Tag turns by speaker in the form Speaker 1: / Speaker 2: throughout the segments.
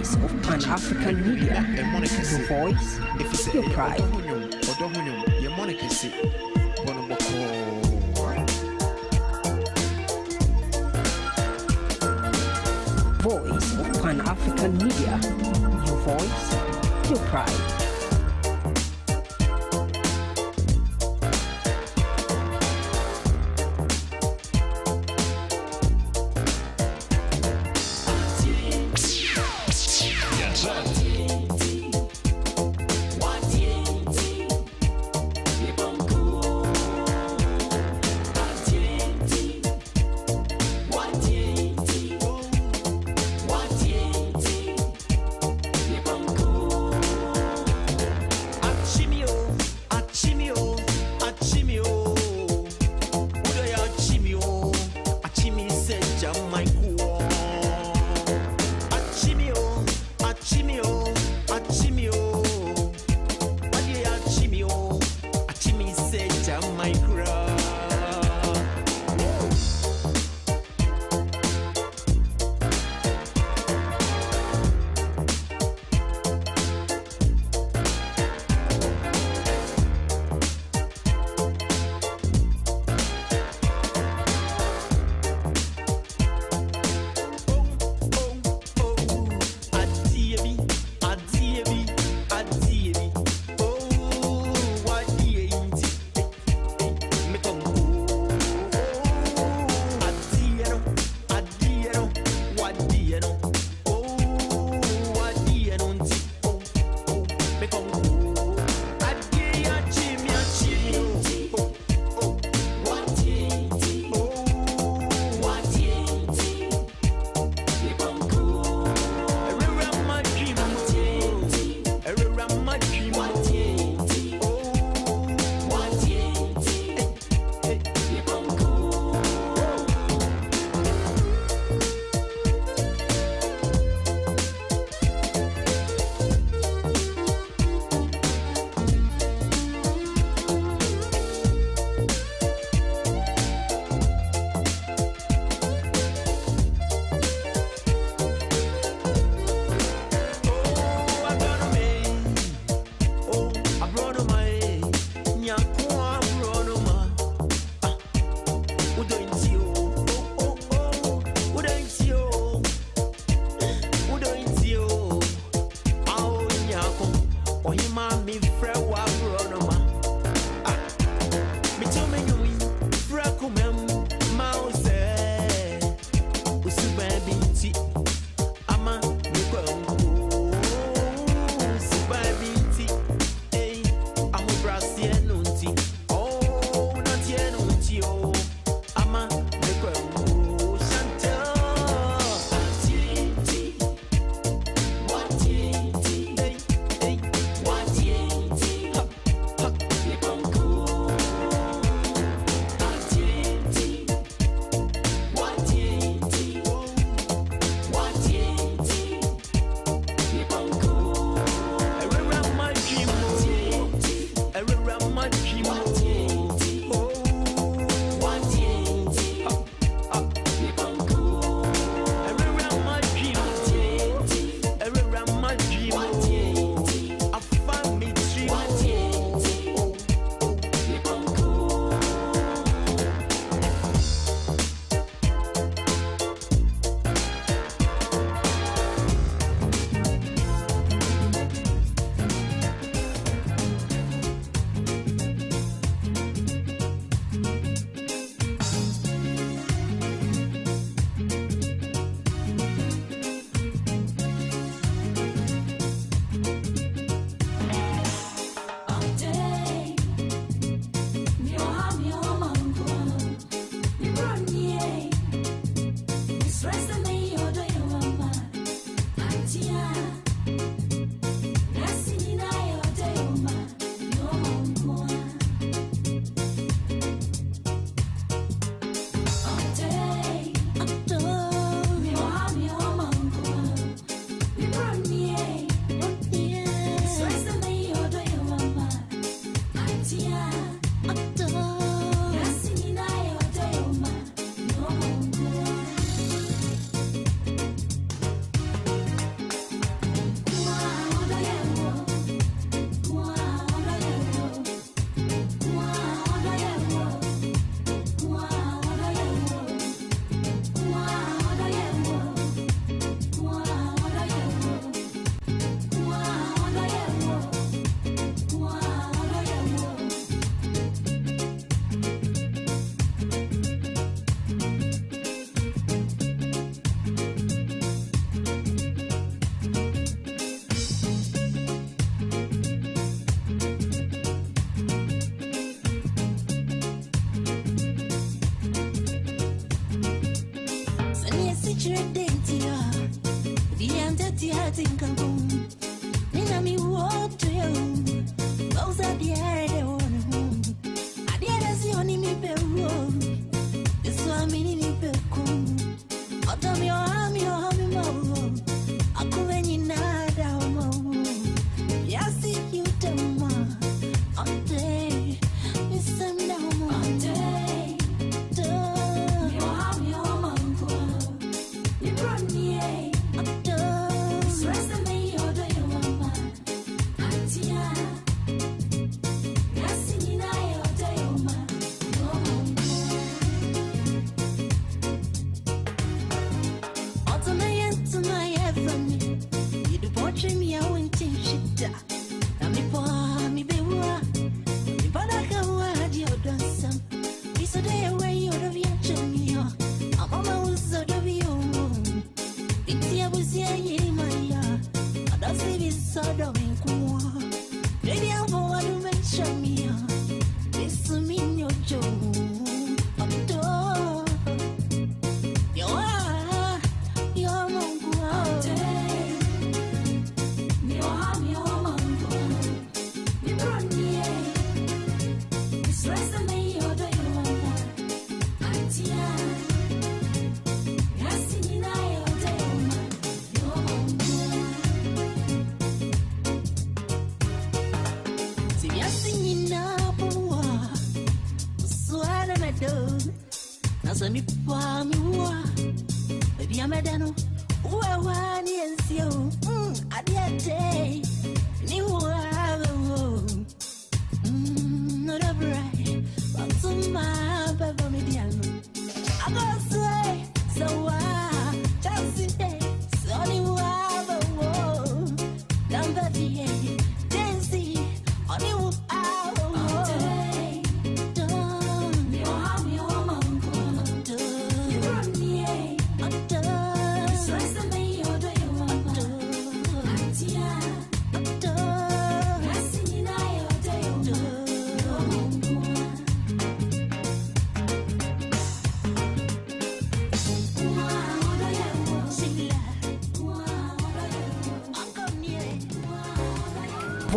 Speaker 1: voice of Pan-African media. Your voice, your pride. Voice of Pan-African media. Your voice, your pride.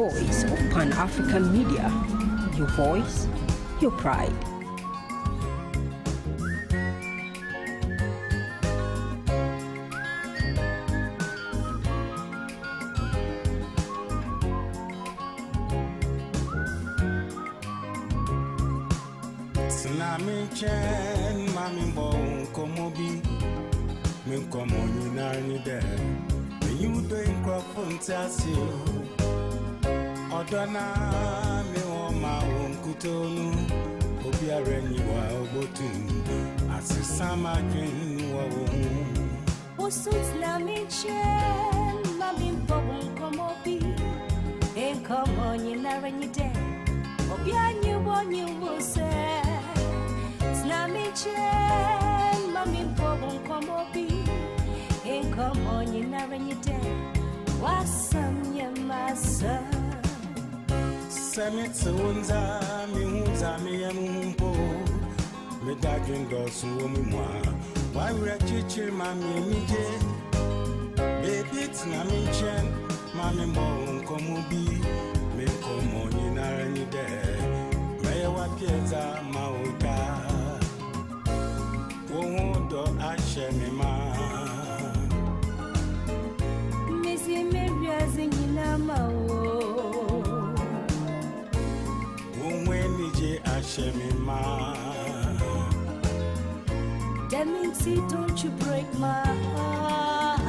Speaker 1: Voice of Pan-African Media. Your voice, your pride.
Speaker 2: Tsunami chen mami bon komobi min komo nyinani de you doing crop fantasy Odana me o ma kutonu obiare ni wa obotu asisama dwen wo wo
Speaker 3: Tsunami chen mami bon komobi e komo nyinani de obiani wo say Tsunami chen mami bon komobi e komo nyinani de wasam yamasa
Speaker 2: Semi tsunza mi hunza mi yamumpo me dagin dosu mi mwa wa we chichi mami mije baby tsunami chen mami bon komobi me komo nyinara ni de me wa pieza mauta wo do ashe mi ma
Speaker 3: misi me biazi nyina mawo
Speaker 2: Shemima
Speaker 3: Deminti, don't you break my heart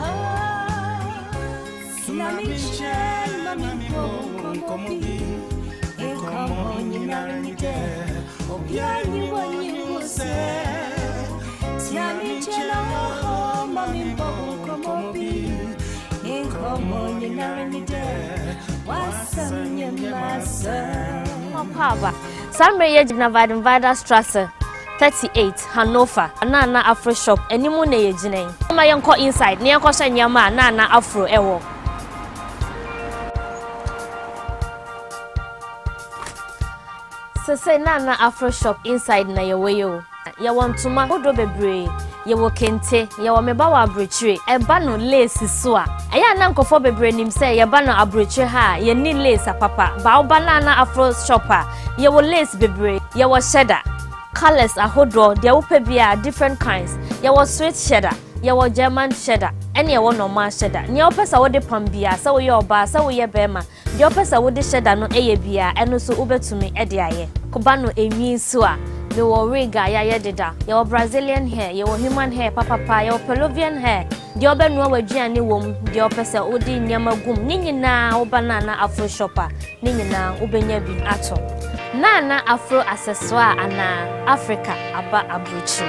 Speaker 3: Tsunami chen mami bon komobi e komo nyinari de obiani woni say Tsunami chen mami bon komobi e komo nyinari de wasam yamasa
Speaker 4: Papa Samre Navada Strasse 38 Hanover Nana Afro Shop enimu na yegine ma yenko inside ne yenko hye nyama Nana Afro ewo Sese Nana Afro Shop inside na yeweyo ye wantuma odo bebre ye wo kente ye wo meba wa abrochire eba no lace so a eya na nkofo bebre nim say ye ba no abrochire ha ye ni lace apapa ba oba na afro shopper ye wo lace bebre ye wo sheda colors ahodo de wo bia different kinds ye wo sweet sheda ye wo German sheda ene ye wo normal sheda ne opesa wo de pam bia sa wo ye oba sa wo ye bema de opesa wo de sheda no eye bia eno so ubetumi e de aye koba no enwi so a me wo riga ya deda ye wo Brazilian hair ye wo human hair papa ye wo Peruvian hair de obenu awaduane wom de opesa wo di nyama gum ni nyina wo banana afro shopper ni nyina wo benya bi ato na afro accessoire ana Africa aba abrochi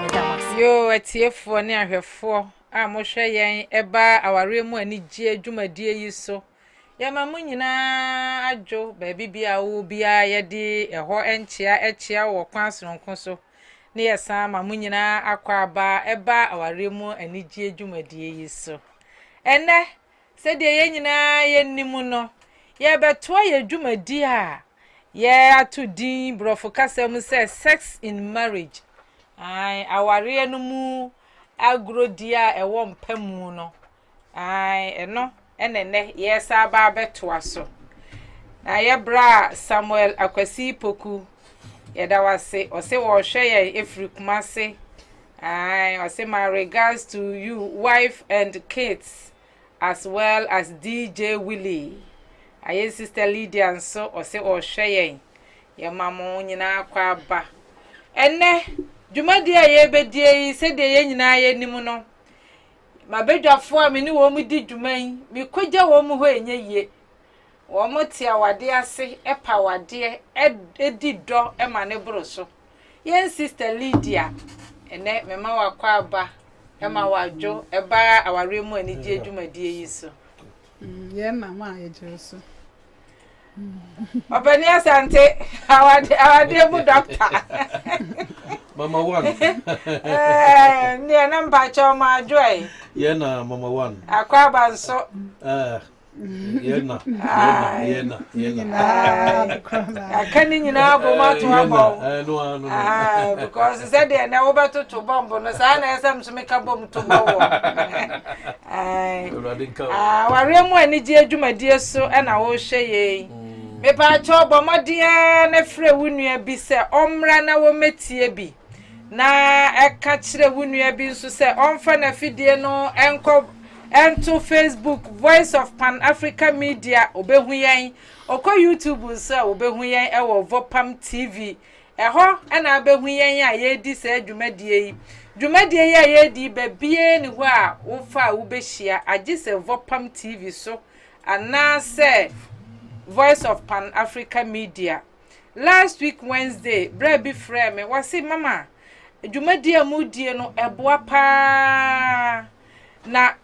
Speaker 4: medawas
Speaker 5: yo atiefo ne ahwefo a mo hwe yen eba aware mu anigye adwumadie yi so yama mu nyina adwo baabi bia wo bia ye di eho enchia wo kwan sonko so ne yesa ma mu nyina akwa aba eba aware mu anigye adwumadie yi so ene se de ye nyina ye nimu no ye beto ye adwumadie a ye atu din brofo kasem say sex in marriage ai aware no mu agrodia ewo mpamu no ai eno enene yesa ba beto aso na ye bra Samuel Akwasi Poku ye da wase o se wo hwe ye efri kumase ai o se my regards to you wife and kids as well as DJ Willie aye sister Lydia nso o se o hwe ye mamo nyina kwa ba enne dwumadi aye bedie se de ye nyina ye nimu no mabedwafo a me ni wo mu di dwuman mi kogya wo mu ho enye ye wo mu tia wade ase epa wade edi do e ma ne bro so yen sister Lydia ene mema wakwa aba e ma wajo e ba aware mu ani di dwumadi yi so
Speaker 6: ye na ma ye je so
Speaker 5: obani asante awade mu doctor
Speaker 7: Mama one.
Speaker 5: Ne namba choma joy.
Speaker 7: Yena mama one.
Speaker 5: Akwa banso.
Speaker 7: Yena.
Speaker 5: Akani nyina bo ma to abo.
Speaker 7: No.
Speaker 5: Because said there na obeto to bomb no sa na esam so meka bom to bowo. Ware mu anigye adwumadie so na wo hwe ye. Me pa cho bo modie na frɛ wunua bi se omra na wo metie bi. Na eka kire wunua bi nso se onfa na fidie no ento Facebook Voice of Pan Africa Media obehu yen okọ YouTube nso obehu yen ewo VOPAM TV eho na abehu yen a ye di se dwumadie ya ye di bebie ni ho a wo fa wo behia agi se VOPAM TV so ana se Voice of Pan Africa Media last week Wednesday bra bi frɛ me wase mama dwumadie mu die no eboa pa na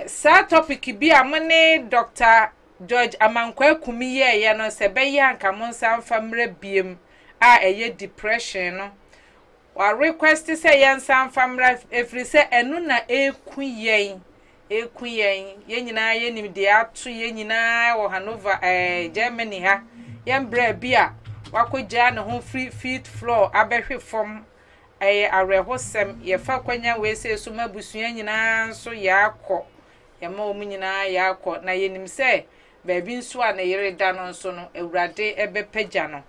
Speaker 5: sa topic bi amene Dr. George Amankwa Kumiye ye no se be ya nka monsa famra biem a eye depression no wa request se ye nsa famra efri se enu na ekuyen ye nyina ye nim de atu ye nyina wo Hanover Germany ha ye mbra bi a wakogya ne ho free feet floor abehwe fom arehosem ye fa kwanya we se suma busua nyina so yakọ ye ma omu nyina yakọ na ye nim se baabi nso a na yere da no nso no awurade ebepagya no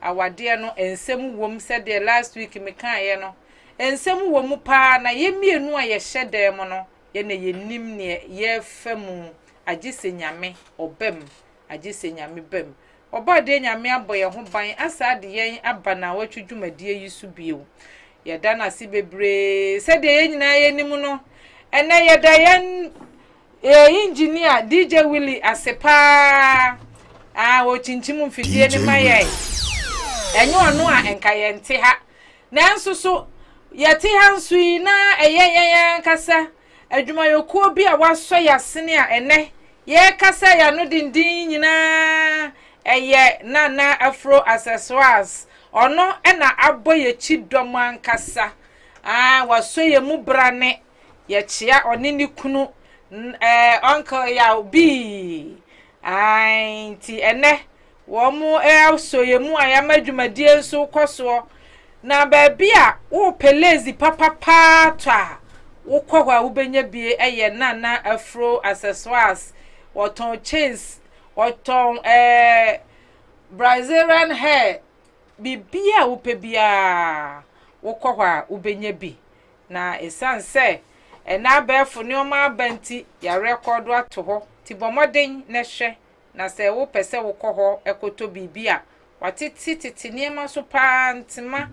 Speaker 5: awade no ensem wom se de last week me kan ye no ensem wom pa na ye mienu a ye hyede mo no ye na ye nim ne ye famu agise nyame obem agise nyame bem obade nyame aboye ho ban asa de yen aba na watwudwumadie yi so bio ye da na si bebre se de yen nyina ye nim no ene ye da yen engineer DJ Willie asepa wo chinchim mfidie ni maye enyo ono a enka ye nte ha nanso so ye te ha nso yi na eye kasa adwumayokuo bi a waso yasene a ene ye kasa ya no dindin nyina eye nana afro accessoires ono na aboye chidom ankasa waso ye mu brane ye chia oni ni kunu uncle ya bi ti ene wo mu so ye mu ayamadwumadie nso koso na baby a wo pelezi papa to a wo kwa wo benya bie eye nana afro accessoires woton chains woton Brazilian hair bibia wo pe bia wo kwa wo benya bi na esanse na befo ne o ma banti ya record ato ho ti bomoden na hwe na se wo pese wo kɔ ho ekoto bibia watiti niema so pantima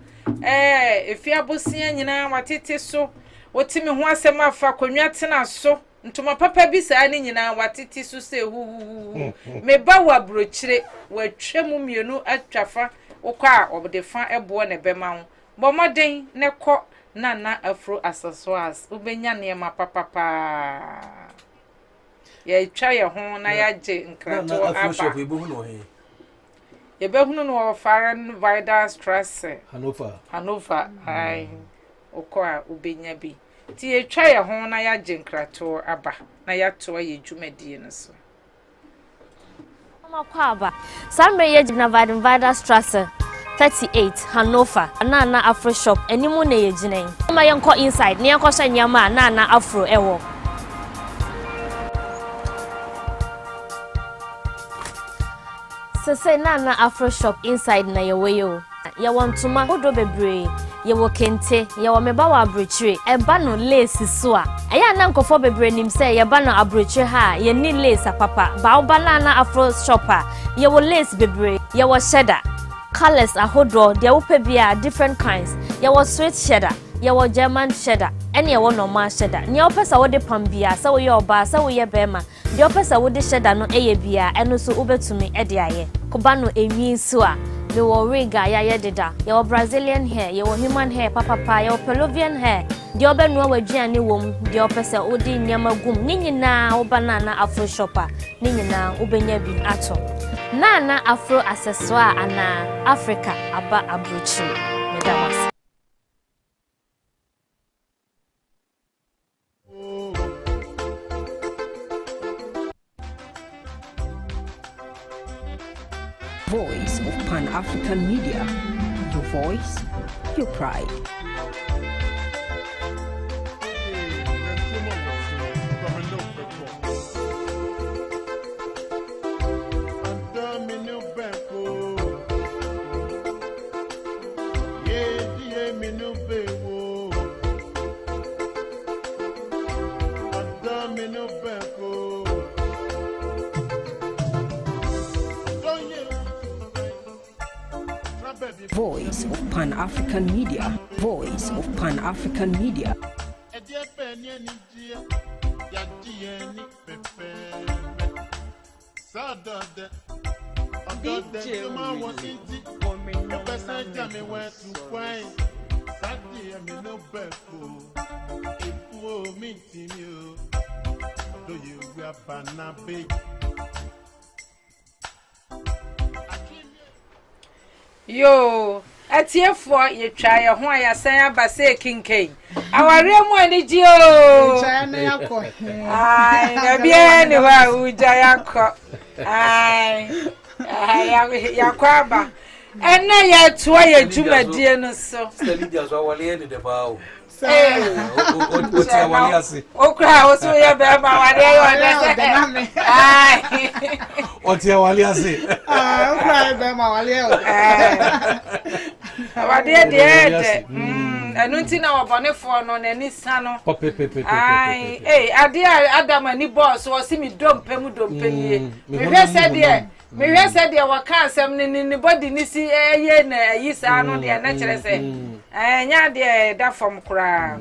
Speaker 5: efi abosia nyina watiti so wotimi ho asɛm afa konwa tena so ntoma papa bi saa ne nyina watiti so se hu me ba wa brochire watwam mienu atwafa wokɔ a obdefa ebo ne bema ho bomoden ne kɔ nana afro accessoires ubenya niema papa ya twa ye ho na ya je nkrato aba
Speaker 7: shop ebo hu no he
Speaker 5: ye be hunu no Foreign Vida Stress Hanover ai okwa ubenya bi ti ye twa ye ho na ya je nkrato aba na ya to ye dwumadie no so
Speaker 4: mama kwa aba samre ye gina Vida Stress 38 Hanover nana afro shop enimu na ye gina mama ye nko inside ne yakɔ hye nyama nana afro ewo Sese nana afro shop inside na yeweyo ya wantuma hodo bebre ye wo kente ye wo meba wa abrochire eba no lace so a eya na nkofo bebre nim se ye ba no abrochire ha ye ni lace papa ba oba nana afro shop a ye wo lace bebre ye wo sheda colors ahodo de wo pe bia different kinds ye wo sweet sheda ye wo German sheda ene ye wo normal sheda ne opesa wo de pambia se wo ye oba se wo ye bema de opesa wo de sheda no eye bia eno so ubetumi ede aye koba no enwi so a me wo riga ya ye deda ye wo Brazilian hair ye wo human hair papa ye wo Peruvian hair de obenu awaduane wom de opesa wo de nyama gum ni nyina wo banana afro shopper ni nyina ubenya bi ato nana afro accessoire ana Africa aba abrochi medawas
Speaker 1: Voice of Pan-African Media. Your voice, your pride. Voice of Pan-African Media. Voice of Pan-African Media.
Speaker 5: Yo, atiefo ye twa ye ho ayasan abase kinkai aware mu anigye o
Speaker 6: Twa na yakɔ.
Speaker 5: ai na bia ni wa uja yakɔ ai yakɔ aba ena ye to ye dwumadie no so
Speaker 7: Lydia so wale ni de bawo
Speaker 6: Sa.
Speaker 7: o ti wale ase
Speaker 5: okra o so ye be ma wale yo ai
Speaker 7: o ti wale ase
Speaker 6: Ah, ukra be ma wale o.
Speaker 5: awade de enu nti na wobonefo no na ni sa no ai ade adam ani boss wo si mi dompem nie me hwe se de waka asem ni body ni si eye na yi sa no de na kire se nya de da fom kura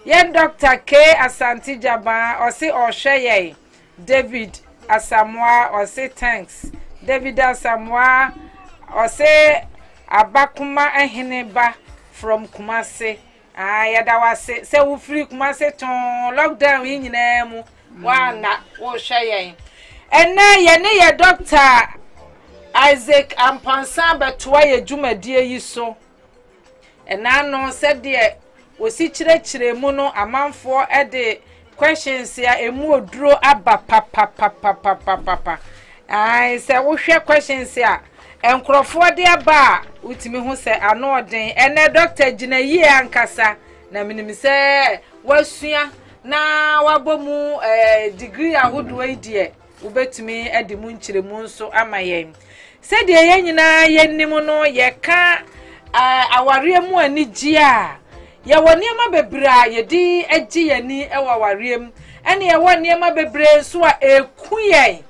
Speaker 5: ye Dr. K Asante Jaba o si o hwe ye David Asamoah o si thanks David Asamoah o si abakuma eheneba from Kumase yada wase se wo free Kumase ton lockdown yi nyina mu wana wo hwe yen ena ye ne ye Dr. Isaac Ampansa betwa ye dwumadie yi so ena no se de osi kyerɛkyerɛ mu no amanfo de questions ya emu oduro aba papa ai se wo hwɛ questions ya enkrofo de aba utimi hu se anoden ene doctor gina yi ankasa na minim se wasua na wabomu degree ahodo idie ubetumi edimu nchiremu nso amayen se de yenyina yennim no ye ka aware mu anigye a ye woniema bebra ye di agi yani aware mu ene ye woniema bebre so a ekuyai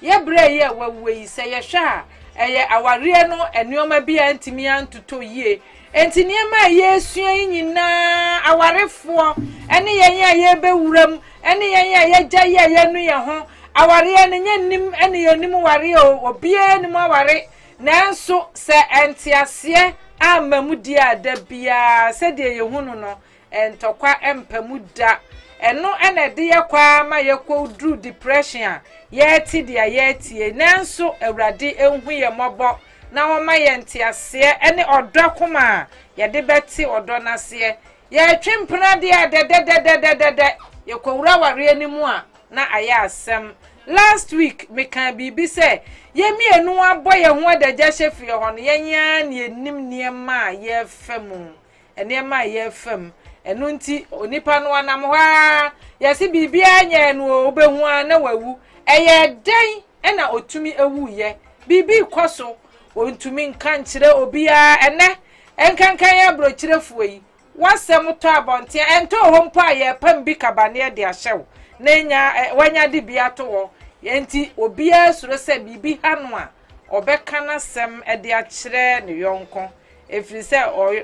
Speaker 5: ye bre ye wawe se ye hwa eye aware no enioma bia antimi antuto yie enti niema ye sua nyina awarefo ene yen ye bewuram ene yen ye gya ye nu ye ho aware ne nyennim ene yenim ware obie nim aware nanso se entiase amamudi ada bia se de ye hunu no entokwa empamuda eno ene de ye kwa ma ye ko dru depression ye ti dia ye tie nanso awrade enhu ye mobo na woma ye ntiase ene odokoma ye de beti odonase ye twempena dia de ye kowura ware animu a na aya asem last week me kan bibi se ye mienu abo ye ho adagya hyefe ho no ye nya ne enim niema ye fam eniema ye fam enu nti onipa no anam ha ye se bibi anya no obehu na wawu eye den ena otumi ewu ye bibi koso ontumi nka nkyere obia ene enkankan ya brochirefuo yi wasem to abonte ento ho mpa ye pam bi kabane de ahyew nenya wanya de bia to wo yenti obia suro se bibi hanu a obeka na sem de akyere ne yonko efiri se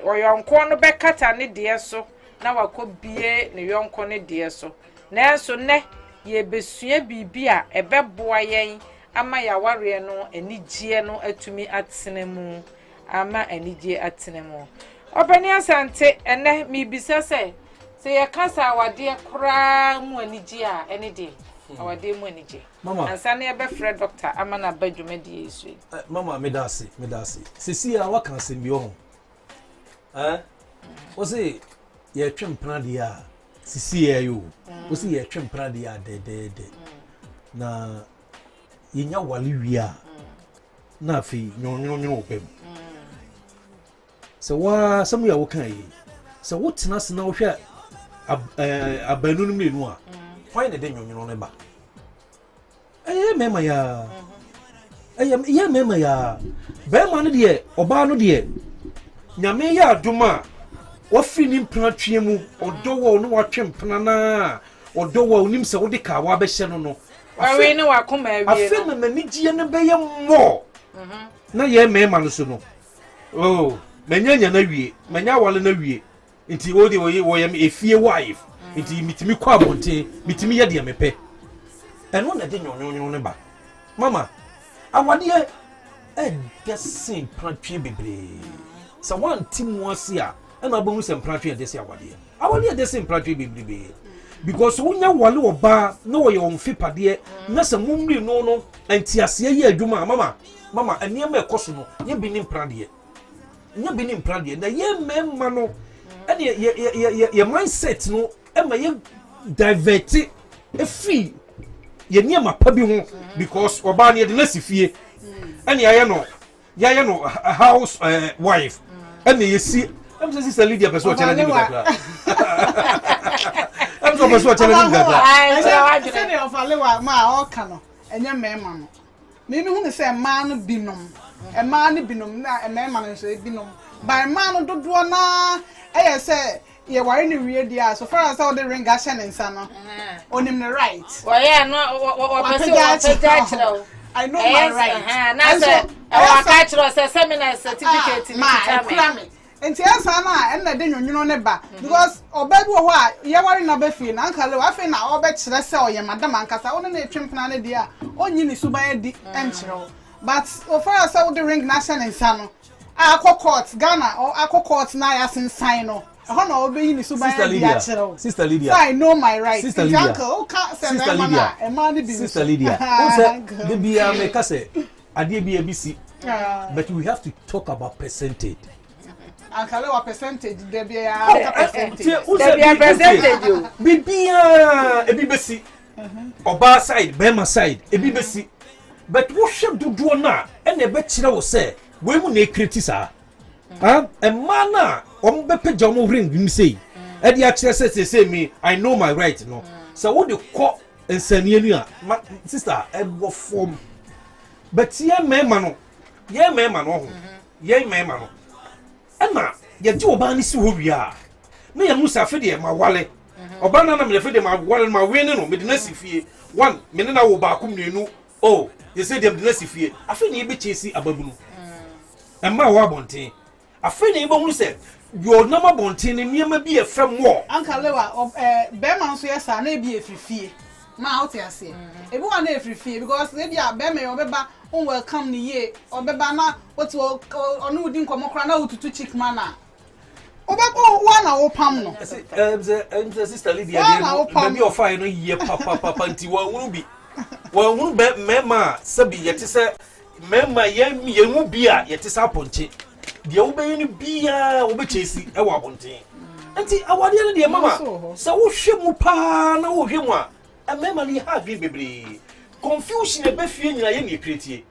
Speaker 5: oyonko no bekata ne de so na wakobie ne yonko ne de so nanso ne ye besua bibi a ebeboa yen ama ya ware no anigye no atumi atsenemu ama anigye atsenemu obani asante ene mi bisa se ye kasa awade kura mu anigye a ene de awade mu anigye
Speaker 7: mama
Speaker 5: ansane e be frɛ doctor ama na badwumadi yesu
Speaker 7: mama medase sisi a waka asem bi ho o se ye twempena de a sisi ye yo o se ye twempena de a de na yenya wale wia na afi nyonyo opem se wa samu ya wokan yi se wotena se na wo hwe abanu no menu a why na de nyonyo ne ba mema ya be ma no de oba no de nyame ya adoma wo fini mpena twe mu odowo no watwempena na odowo onim se wo de ka wa be hye no
Speaker 5: awe ne wakoma awie
Speaker 7: afema manigye ne be ye mo na ye mema no so no oh manyanya na wie manya wale na wie nti wo de wo ye efie wife nti mitimi kwa abonte mitimi ye de mepe eno na de nyonyo ne ba mama awade gesin pratwe bebre sa wan timu ase a ena bohu sem pratwe de se awade de sem pratwe bebre because wonya wale oba na wo ye onfi pade na se mumri no antiase ye adwuma mama aniema ekoso no ye binim prade na ye memma no ene ye mindset no ema ye divert efi ye niema pa bi ho because oba na ye de na sifie ene ya ye no house wife ene ye si am say sister Lydia person challenge me kakra am so person challenge me kakra
Speaker 6: I say of alewa ma o ka no enye mema no me hu ne say ma no binom e ma no binom na mema no so binom by ma no dodo na e say ye ware ni wie dia so far as how the ring ga shine nsa no onim ne right
Speaker 5: oya no o pese o pejachiro
Speaker 6: I know my right
Speaker 5: na say o ka chiro say seminar certificate ni
Speaker 6: tame enti asa na en na de nwonwono ne ba because obabi wo ho a ye ware na ba fie na nkale wa fe na oba kire se oye madam ankasa wo ne etwempena ne dia onyi ni suban di enchiro but so far as how the ring national nsa no akọ court Ghana or akọ court na ya sensan no ho na obeyi ni suban di achiro
Speaker 7: sister Lydia
Speaker 6: so I know my right
Speaker 7: sister Lydia
Speaker 6: uncle ka se na mana e ma ni bi
Speaker 7: sister Lydia o say the bia me ka say ade bia bisi but we have to talk about percentage
Speaker 6: ankale wa percentage de bia percentage
Speaker 7: bibia ebi besi oba side bema side ebi besi but wo hwe dodo na e na be kire wo se we mu na ekreti sa e man na o be pagya mo ring mi sei e dia kire se me I know my right no so wo de ko ensanie nu a sister e go form but ye mema no ho ye mema no e na ye ji oba ni si ho wi a na ye musa fe de ma wale oba na me fe de ma wale ma we ni no me de na si fie one me na wo ba akum nenu oh you say dem de na si fie afi na ye be chesi ababunu e ma wa bonten afi na ye be hu se yo na ma bonten ni niam bi e fam wo
Speaker 6: anka lewa be man so yesa na e bi efifie ma out here say e bi wa na efifie because e bi a be me obeba on welcome ni ye obeba na otu onu udi nkomokra na otutu chick mana obeko wa na wo pam no
Speaker 7: sister Lydia baby of fire no ye papa nti wa hunu be mema sabi yete se mema ye mu bia yete sa ponche de wo be ni bia wo be chesi e wa ponche nti awade no de mama se wo hwe mu pa na wo hwe mu a mema ni ha bi bebre confusion e be fie nyina ye ni create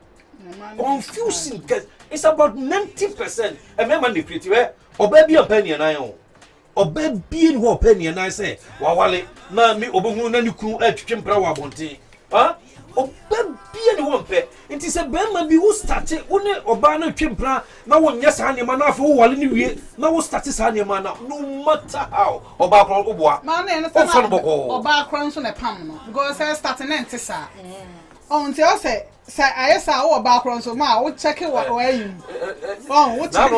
Speaker 7: confusion it's about 90% mema ni create we oba bi opinion na yo oba bi ni opinion na say wa wale na mi obohunu na ni kunu atwetwe mpra wa bonten ha oba bi ni wo mpe nti se bema bi wo start one oba na twempra na wo nya sa anema na afa wo wale ni wie na wo start sa anema na no matter how oba kro oboa
Speaker 6: ma na ene sa oba kro nso na pam no because say start na ntisa nti o say ayesa wo oba kro nso ma wo check wo ayi wo check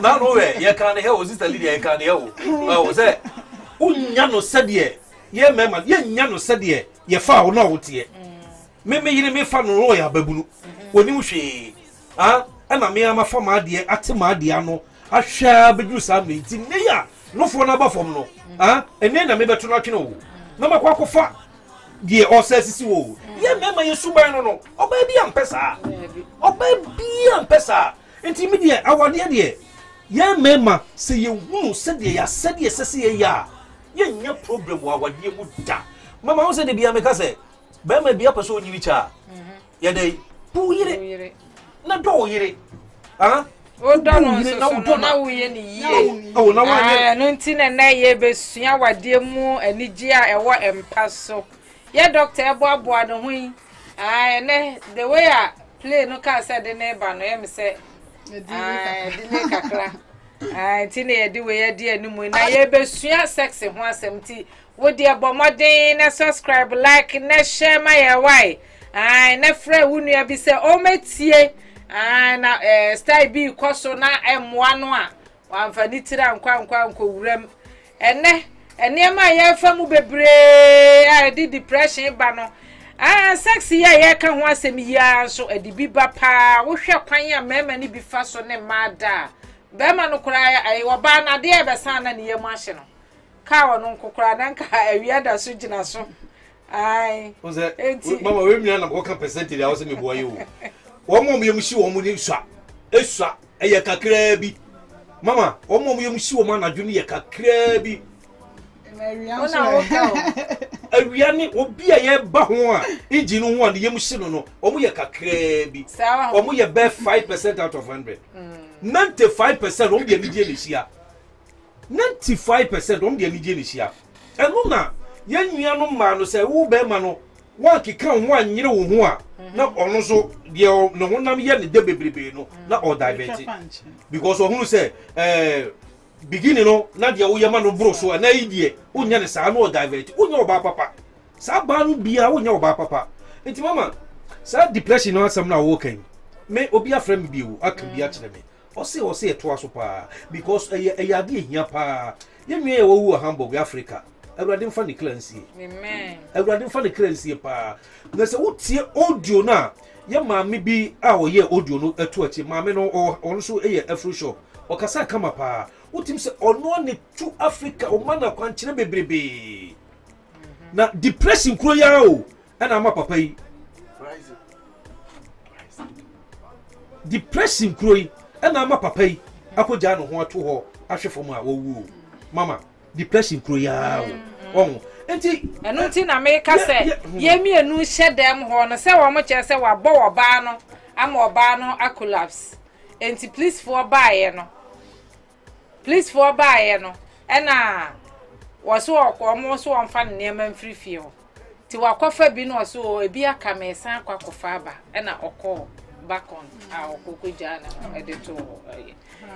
Speaker 7: na no we ye kan he o sister Lydia ye kan he o say unya no sede ye mema ye nya no sede ye fa wo na wo tie me yire me fa no ya babunu oni hwe ana me ama fa ma de ate ma de ano ahwa beduru sa me ti ne ya no fo na ba fom no ene na me beto na twene wo na makwa kofa de o sasisi wo ye mema ye suban no oba bi ampesa enti me de awade de ye mema se ye hunu se de ya se de sese ye ya ye nya problem wa awade mu da mama wo se de bia me ka se ba ma bia paso nyiri cha ye dai pu yire na do yire
Speaker 5: o do no so na wo ye ni ye
Speaker 7: o na wa
Speaker 5: no nti na ye besua wade mu anigye a ewo empa so ye doctor eboaboa no hu ne the way a play no ka said ne ba no ye me say dile kakra nti na ye di we ye di animu na ye besua sex ho asem ti wo di abomodin na subscribe like na share my why na frɛ wo nua bi sɛ o metie na style bi koso na emwa no a wamfani tira nkwa wuram ene ma ye fa mu bebre di depression ba no sex ye ka ho asem ya so adibi ba pa wo hwɛ kwan a mema ni bi fa so ne mada be ma no kura ai wo ba na de e be san na ne yem ahye no ka wono nkokora na nka awia da so gina so ai
Speaker 7: oze mama we mi na ko ka percentage a wo se me boye wo wo mo yem hyi wo mo ni esua eye kakra bi mama wo mo yem hyi wo ma na dwunu ye kakra bi awia ni obi a ye ba ho a engine ho a yem hyi no wo mo ye kakra bi wo mo ye be 5% out of 100 95% wo ye ni die ni hia 95% on de anigye ni hia eno na yanwia no ma no se wo be ma no wa keka ho anyere wo ho a na ono so de no honam ye ne de bebrebe no na o divert because ohunu se beginning no na de wo ye ma no bro so na idie onya ne sa na o divert onya oba papa sa ba no bia onya oba papa enti mama sa depression no asam na wo kan me obi afra me biu aka bia kire me ose eto aso pa because ade ehia pa yemwe wo wu Hamburg Africa awurade mfa ne cleanse amen awurade mfa ne cleanse pa na se wotie audio na ye maame bi a wo ye audio no eto achi maame no ono so afro show okasa kama pa wotim se ono ne tu Africa o mana kwankyere bebrebe na depression kuro ya o ana ma papa yi depression kuro yi ena ma papa yi akoja no ho ato ho ahwefo mu a wowu mama depression kro ya on
Speaker 5: enu ti na me ka say ye mienu hye dem ho no say wo mo che say wa bo oba no ama oba no a collapse enti please for buy no ena wo so omo so on fa ne ma mfiri fie ho ti wa kofa bi no so ebi aka me san kwakofa aba ena okọ back on a okoko jana edito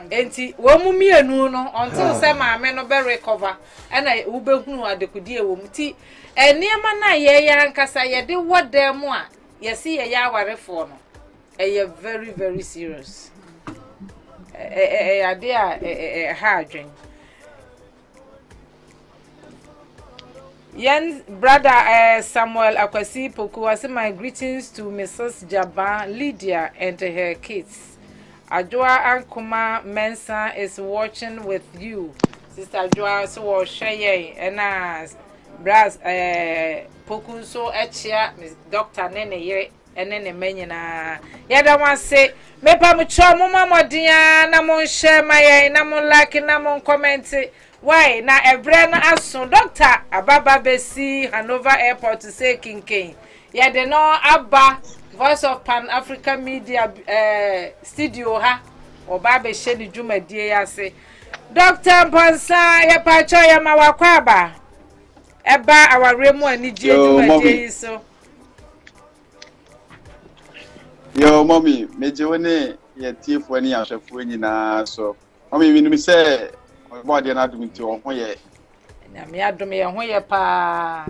Speaker 5: enti wo mu mienu no until say maame no be recover ena wo be hunu adekudi e wo mu ti eniema na ye ya nkasa ye de wodem a ye se ye ya awarefo no e very very serious ade a ha adwen Yen brother Samuel Akwasi Poku was my greetings to Mrs. Jaba Lydia and her kids. Adjoa Ankuma Mensa is watching with you. Sister Adjoa so share and bras Poku so echia Dr. Nene ye enene menyina. Yada wan say me pa mo cho mo mama dia na mo share my na mo like na mo comment. Why na ebre na aso doctor ababa besi Hanover Airport to say kinkin ya de no abba Voice of Pan Africa Media studio ha oba be she ni dwumadie ya se Dr. Bonsa ya pa cho ya ma wakwa aba eba awaremu anigye dwumadie so
Speaker 8: yo mommy meje woni ye tiefo ni ahwefo nyina so mommy mi say body na dum ti on ho ye
Speaker 5: na me adum ye ho ye pa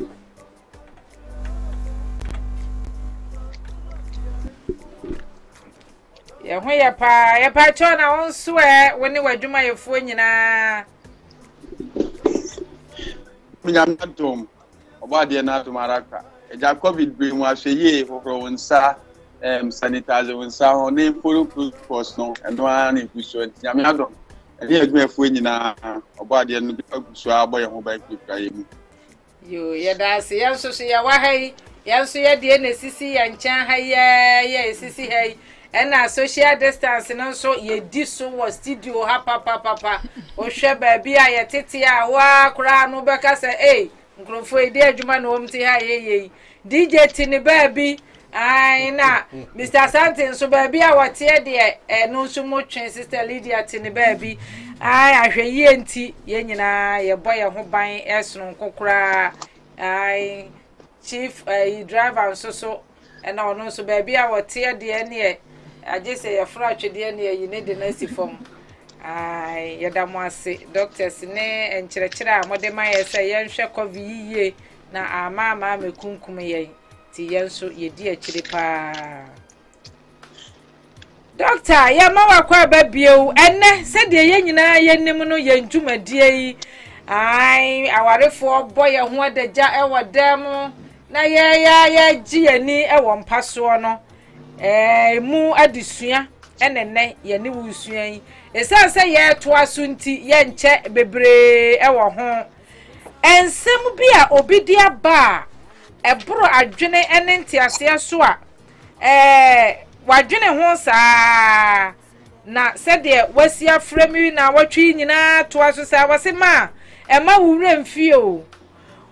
Speaker 5: ye pa cho na won so woni wadwuma ye fo nyina
Speaker 8: munya dum body na dum araka eja covid be mu ahwe ye horo wonsa sanitizer wonsa ho ne full course no endo ani kuso nyame adum Ade adwumafu nyina obade no agusu aboye ho ba kura yemu
Speaker 5: yo ye da se ye so ye wa hai ye so ye de na sisi ye nchan hai ye sisi hai ena social distance no so ye di so wo studio ha papa o hwe ba bia ye tete a wa kura no be ka se nkrofo e de adwuma no omti ha ye DJ tini baby ai na Mr. Santin so baby a wate de no so mo twen sister Lydia tini baby ai ahwe ye nti ye nyina ye boye ho ban esron kokora ai chief driver so na ono so baby a wate de ne aje se ye fra twede ne ye ne de na sifom ai ye da mo ase doctors ne enkyerɛkyerɛ a mode ma ye se ye nhwɛ covid yiye na ama mekunkum ye ti yenso ye di akire pa doctor ya ma wakwa ba bieu enne se de ye nyina ye nim no ye ntwumadie yi ai awarefo boye ho adagya e wodam na ye gi ani e wo mpaso no mu adisua enenne ye ne wusua yi esanse ye to aso nti ye nche bebre e wo ho ensem bi a obidia ba ebro adwene ene ntiase so a wadwene ho saa na sede wasi aframi na watwi nyina to aso saa wase ma ema wure mfie o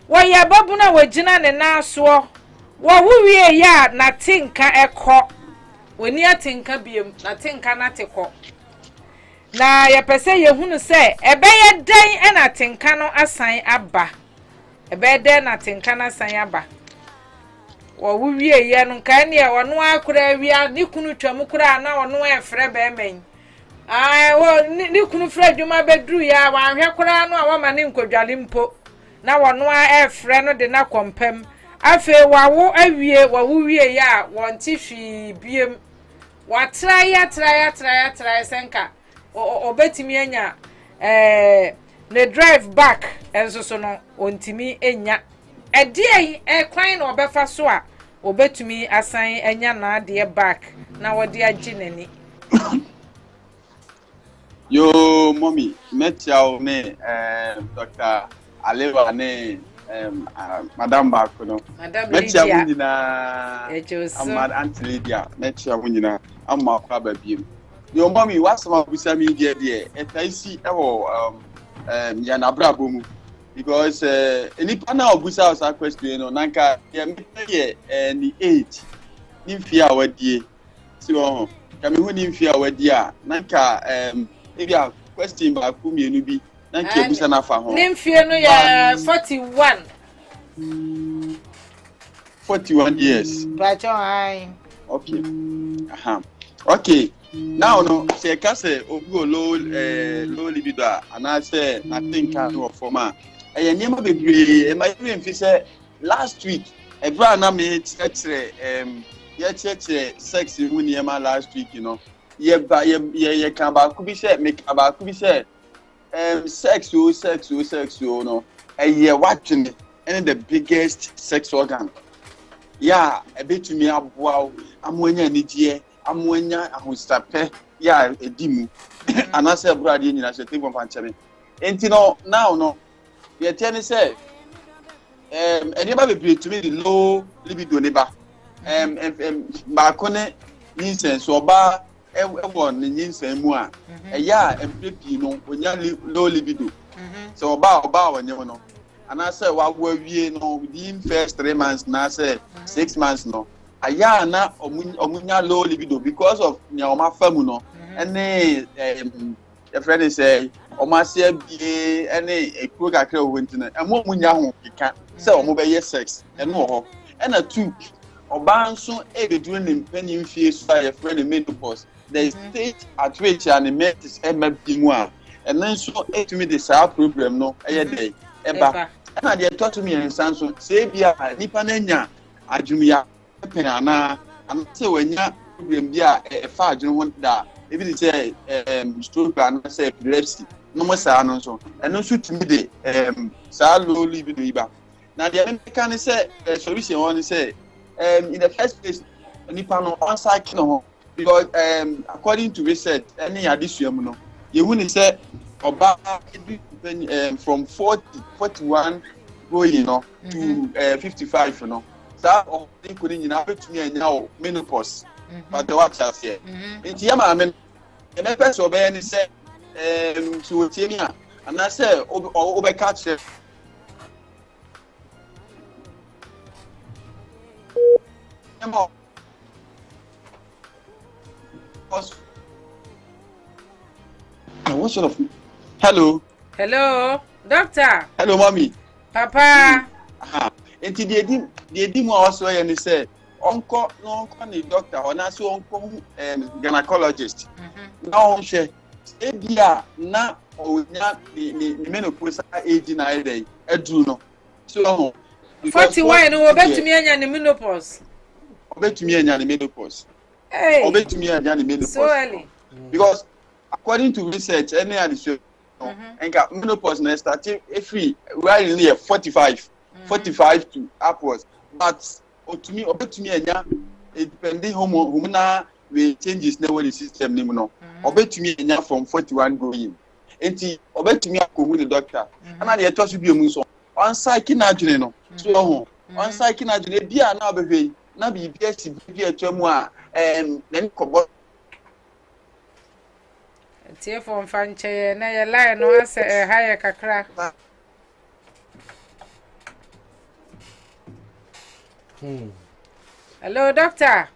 Speaker 5: wo ya babu na wagina ne na so wo wuwie ya na tinka ekọ woni atinka biem na tinka na tekọ na ye pese ye hunu se ebe ye den e na tinka no asan aba ebe den na tinka na asan aba wo wuwie ye no kan ne wono akura wia ni kunu twam kura na wono efre be men ai wo ni kunu fra dwuma bedru ya wa hwe kura no a wama ne nkodwale mpo na wono efre no de na kompam afi wawo awie wo wuwie ya wonti hwi biem wa try senka obetimi anya ne drive back enso so no ontimi enya edie kwan na obefa so a obetumi asan enya na de back na wode agi nani
Speaker 8: yo mommy metia ne Dr. Alewa ne madam Bakono metia munina amad Auntie Lydia metia munina amma kwa babiem yo mommy wasama busa media de etaisi ewo ya na brabo mu because nipa na obusa us question no nanka ye me the age nimfia wadie si ho ka me hu nimfia wadie a nanka maybe a question ba ku mienu bi nanka obusa na fa ho
Speaker 5: nimfia no ya 41
Speaker 8: years
Speaker 5: bacho ai
Speaker 8: okay okay now no say ka say obu low libido and I say I think I know for ma e nyema bebre e ma even fi say last week e bra na me chechere sex hu nyema last week you know ye kan ba ku bi say me kan ba ku bi say sex no watching and the biggest sex organ yeah a bit me aboa amwanya anigye amwanya ahostape yeah edimu anase brade nyina se table pancheme enti no now no ye tell say eni ba be to me the low libido ne ba ba kone nonsense oba ewon nonsense mu a yeah empepi no onya low libido so oba wonye no and I said, what were we within first 3 months, now I said 6 months no. Aya na omunya low libido because of nyoma famu no. And the friend is say omase bi any ekuro kakra wontina. And mo munya ho kika. Say omo be yes sex. And no ho. And a two oba nso e be doing mpani mfie so a friend menopause. The stage at which an met is emabingu a. And then so to me the same problem no. Eye eba na dey talk to me in sanso say bia nipa na nya adwumia pen ana say wanya problem bia e fa adwun ho da e bi say stroke and say epilepsy no mo sa no so eno so to me dey sa low libido iba na dey can say solution one say in the first place nipa no on cycle no because according to research any addition no you who say oba from 41 going to 55 that of the couldn't now menopause but the watch us here in Yama and the first of any said to Tia and I said over catch it. What sort of hello
Speaker 5: doctor
Speaker 8: hello mommy
Speaker 5: papa
Speaker 8: enti the edi also and say onko ni doctor ona so onko gynecologist now on share ebia na onya ni menopause age na ide edu no so
Speaker 5: 41 no obetumi anya ni menopause
Speaker 8: obetumi anya ni menopause
Speaker 5: so early
Speaker 8: because according to research any addition and menopause na start every right near 45 to upwards but obetumi anya depending hormonal changes na the system ni no obetumi anya from 41 going enti obetumi akohu the doctor ana dey talk to bi omu so on psyche na adwene no so on psyche na adwene bia na obehwe na bi esi bi atwamu a na nkobo
Speaker 5: tie for fanche na ye line no ase higher kakra hello doctor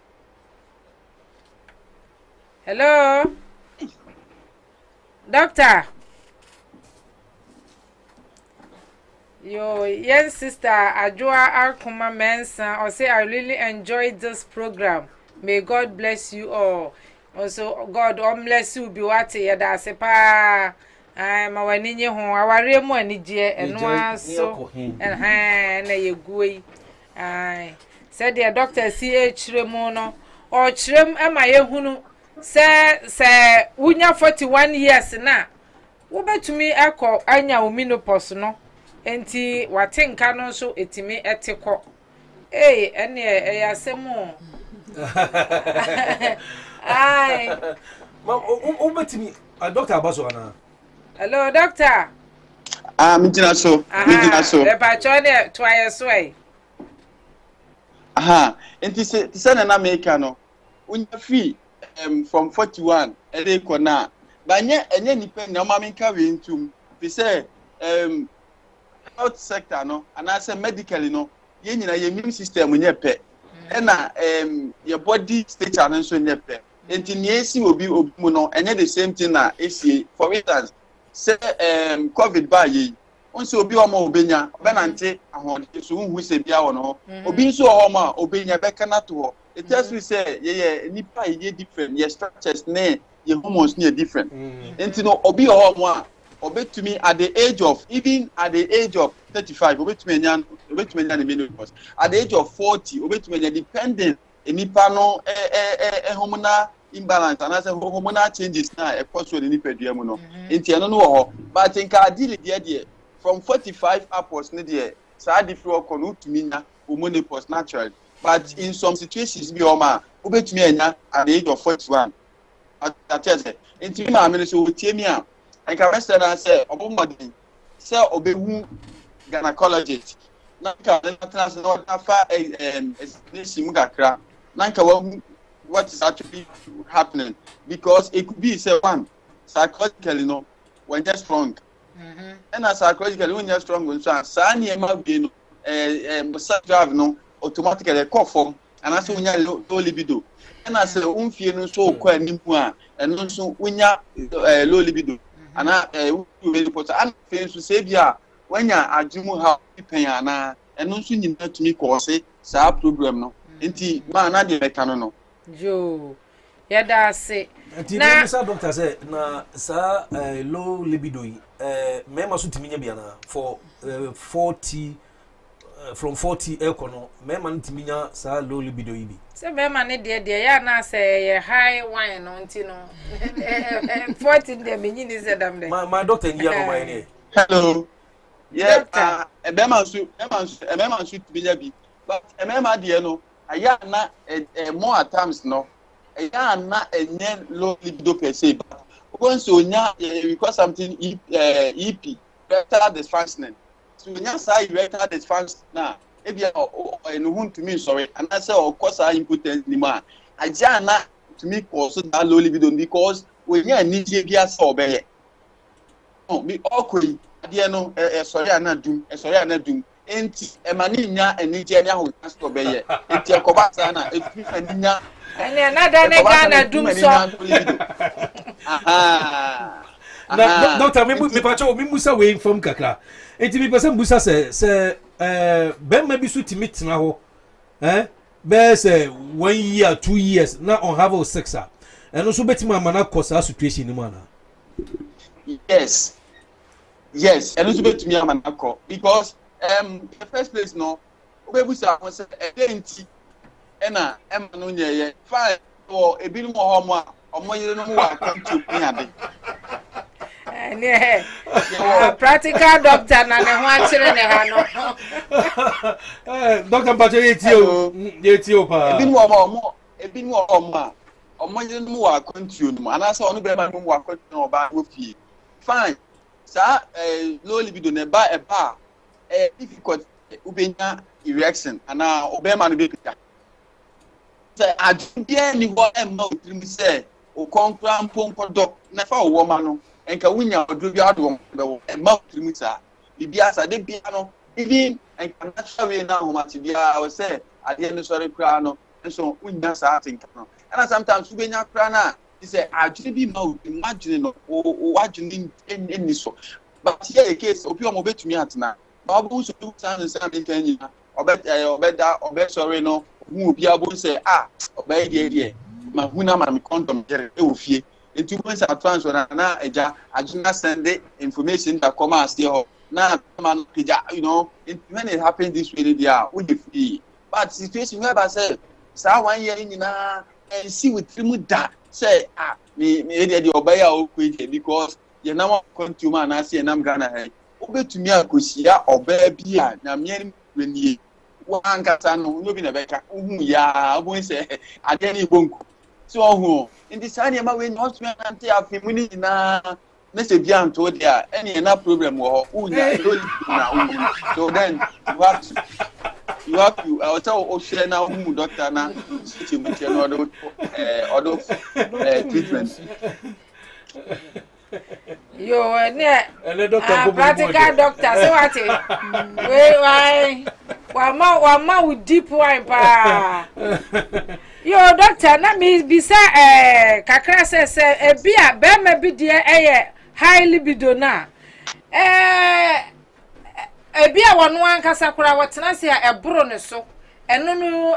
Speaker 5: yes sister Ajua Akuma Mensa or say I really enjoyed this program. May God bless you all. Also God bless you be what ya da se pa ma wani nye ho aware mu anigye eno so na ye guyi said the doctor CH remu no o kirem ama ye hunu se wunya 41 years na wo betumi akọ anya o menopause no enti watenka no so etimi etekọ ene eyasemu ai
Speaker 7: o betimi doctor abaso ana
Speaker 5: hello doctor
Speaker 8: mitina so
Speaker 5: e ba chone twaye so
Speaker 8: enti se na America no unya free from 41 ere kona banye enye nipa na o ma menka we ntum fi say health sector no and I say medically no ye nyina your immune system nye pe na your body stature no so nye pe enti ne esi obi mu no enye the same thing na esi for instance say covid ba ye onse obi o ma obenya obenante ahode so hu se bia wo no obi nso o ma obenya beka na to it tells you say ye nipa ye different your structures ne your hormones ne different enti no obi o ma obetumi at the age of 35 obetumi nya the menopause at the age of 40 obetumi nya depending nipa no hormonal imbalance and as hormonal changes na e cause the nipa dua mu no enti eno no wo but nka adili de from 45 upwards ne de sa different ko no tumi nya menopause naturally but in some situations bi o ma obetumi nya at the age of 41 at enti ma me so tie mi a I can rest and say, Obomadi, say, Obehu gynecologist. Nanka, international, Simugakra. Nanka, what is actually happening? Because it could be, say, one, psychologically, no, when you're strong. And as psychologically, when you're strong, Sani and Mabino, drive, no, automatically, call form, and I say, when you're low libido. And I say, feeling so quite nimua, and also when you're low libido. And we put an face to say, yeah, when you are doing how pay and also you know to me cause sa problem no. Inti man na de canon.
Speaker 5: Jo. Yeah, that's it.
Speaker 7: Now, doctor say na sa low libido me masu timinya biana for 40 from 40 ekono me man timinya sa low libido ibi.
Speaker 5: Se be man de ya na say high wine no nti no 14 de me nyini se dam de
Speaker 7: my doctor ngia no my ne
Speaker 8: hello yeah be man su timinya bi but me ma de no aya na more at times no aya na enye low libido per se but once onya because something EP erectile dysfunction so onya say erectile dysfunction na ebia no hun to me sorry and I say of course I impotent ni ma ajana to me cause that low libido because when you need to be as obey no me okuri ade no sorry anadum enti e mani nya anije nya ho cast obey enti e kobasa na e fi anya
Speaker 5: ene na da ne kana dum so
Speaker 7: na doctor me pacho me musa we inform kakra enti me person musa se ben bi so timi tena ho be say 1 year 2 years na on have a sexa and also betima mana cause situation ni mana
Speaker 8: yes and also betimi amana cause because the first place no obebusa won say enti na no nyeye fine or ebinim ho mo a omoyere no mo wa kwamtu piade
Speaker 5: practical doctor na ne ho akire ne ha no
Speaker 7: doctor Pacho yetio pa
Speaker 8: ebinim o mo omoyere no mo wa kwamtu no anasa onu be ma mo wa kwamtu no ba wo fie fine sa low libido ne ba difficult ubenya erection ana obema no be pita say adubia ni ho emma otrim say o konkra mpompodo na fa wo ma no enka wunya odubia adwo be emma otrim sa bibia sa de bia no even enka natural way na ho ma ti bia o say ade no sorry kra no so wunya sa atinka no and sometimes ubenya kra na say adwene bi ma imagine no o adwene eni so but here a case obi o mo betumi atena babu so do san san be kanya obeda sorry no hu obi abo say obey dey ma huna ma me condom jere e wo fie enti when sa transfer na eja adwene send information that come as here na man pija when it happens this way there we dey free but situation where ba say sa 1 year nyina and see with trim da say me dey obey o kweje because you na consumer na say nam Ghana he obetumi akosia obey bi a na me ni wan kata no no bi na beka hu ya obun say ade ni bonku so hu in the sane ma we not me ante afimu ni na se bi anto dia any na problem wo unya na so then you have to I tell o share na hu doctor na see me tell no treatment
Speaker 5: Yo, ne.
Speaker 7: Doctor,
Speaker 5: practical doctor. So what? Why? Wama with deep wine pa. Yo, doctor, na me bisa kakra say bia be ma bi de high libido na. Bia wonu ankasa kura wotena se eboro ne so. Eno no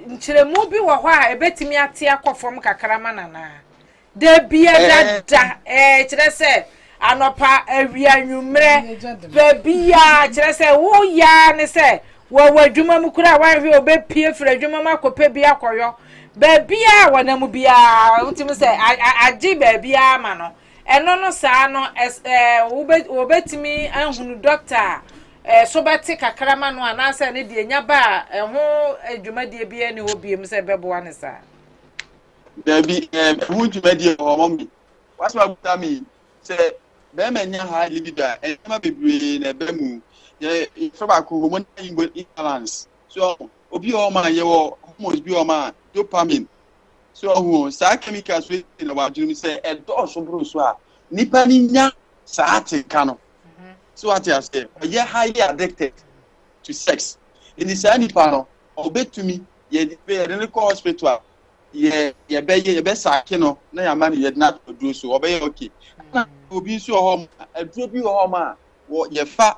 Speaker 5: nchiremu bi wo ho a ebetimi ate akofom kakra manana. De bia dada kire se anopa awia nwumre bebia kire se wo ya ne se wo wadwuma mu kura wan hwe obepie fra adwuma makope bia koyo bebia wonam bia ntimi se agi bebia ma no eno no saa no wo betimi anhunu doctor so beti kakrama no anase ne de nya ba ho adwuma de bia ne ho biem se bebo ane sa
Speaker 8: Debbie, who you made your mommy? What's my tummy? Say, Bemania high libido, and never be brain a bemu. From a woman in balance. So, Obio man, you almost be your man, dopamine. So, sa chemicals written about you say, a dose of Bruce, Nipaninya, Sati Cano. So, what I say, you're highly addicted to sex. In the sandy panel, obey to me, ye didn't call hospital. Ye be sakino na ya man ye not do so obey okay na obi so home a dro bi home a wo ye fa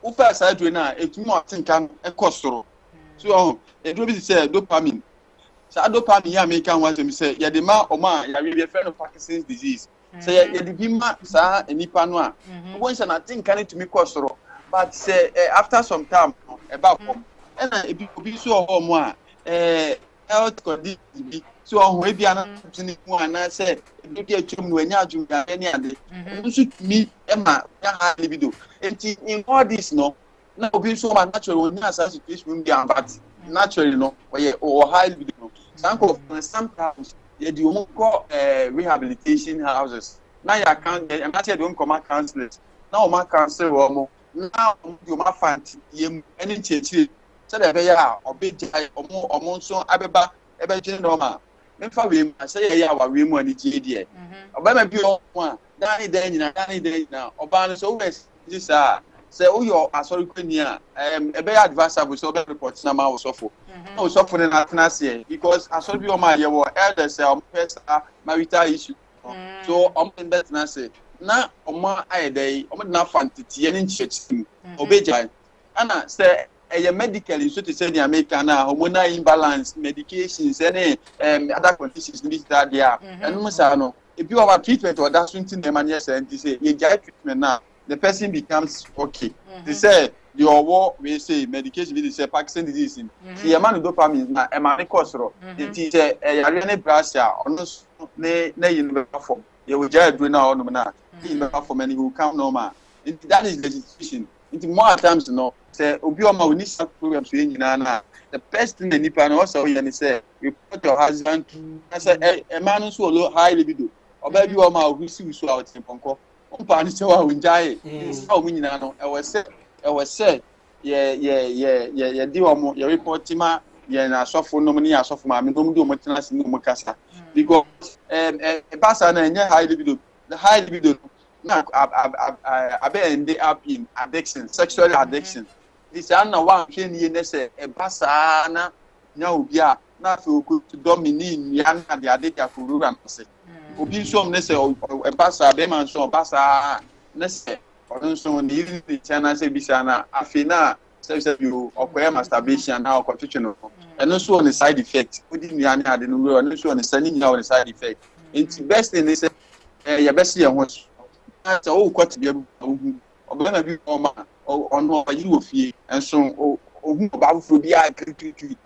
Speaker 8: wo fa sa dro na etumi otinka ekosoro so e dro bi say dopamine sa dopamine ya make kan want me say ye de ma o ma ya we friend of Parkinson's disease say ye de bi ma sa enipa no a won say na tinka ne tumi kosoro but say after some time e ba kom and obi so home a health condition so on we bia na tini ku ana say do dey chum no anya ajumga any ade nso mi ema ya ha libido enti in all this no na obi so man natural we na situation bi but naturally no we high libido no sometimes you do go rehabilitation houses na ya can am not say don't come counselors na o ma counsel wo mo na o ma fanti yem any chechire say the be ya obejai omo nso abeba ebeje normal memfa we say ya wa we mu ani je die obama bi o a dani dan nyina oba no so we this say o yo asori kwani a ebe ya advisable so be report na ma wo sofo na wo sofo na tena se because asori bi o ma ye wo elder say o first marital issue so o mbet na say na o ma ayedai o na fantiti ye nchichi obejai ana say medically so to say the American hormonal imbalance medications any other conditions need that there and no if you have a treatment or that's something the man say you get treatment now the person becomes okay they say your war we say medication we say Parkinson's disease the man dopamine na e man kosoro it is a pressure on na you form you will just do now on na you for many who come normal that is the situation it more times say obi o ma we need program so nyina na the best thing nipa na also you say report your husband say a man so low high libido oba bi o ma we see so out ponko umpa ni se wa unjae so o nyina no e we say ye di o mo ye report ma ye na asofo no ni asofo ma me no di o mo tena se no mo kasa because pasa na nya high libido the high libido na end up in addiction, sexual addiction. This is na one thing you say e basa na nya obi a na fe oku to dominate ya na the addict program say. Obi so ne say e basa be man so basa ne say on so ni the channel say bisa na afina say you okoya masturbation na confusion and no so on the side effect. Odi ni ani ade no no so on the side effect. It's best in this ya best ya ho so o kwat bia obana bi o ma ono ayi wo fie enso ohun ba furu bia kiri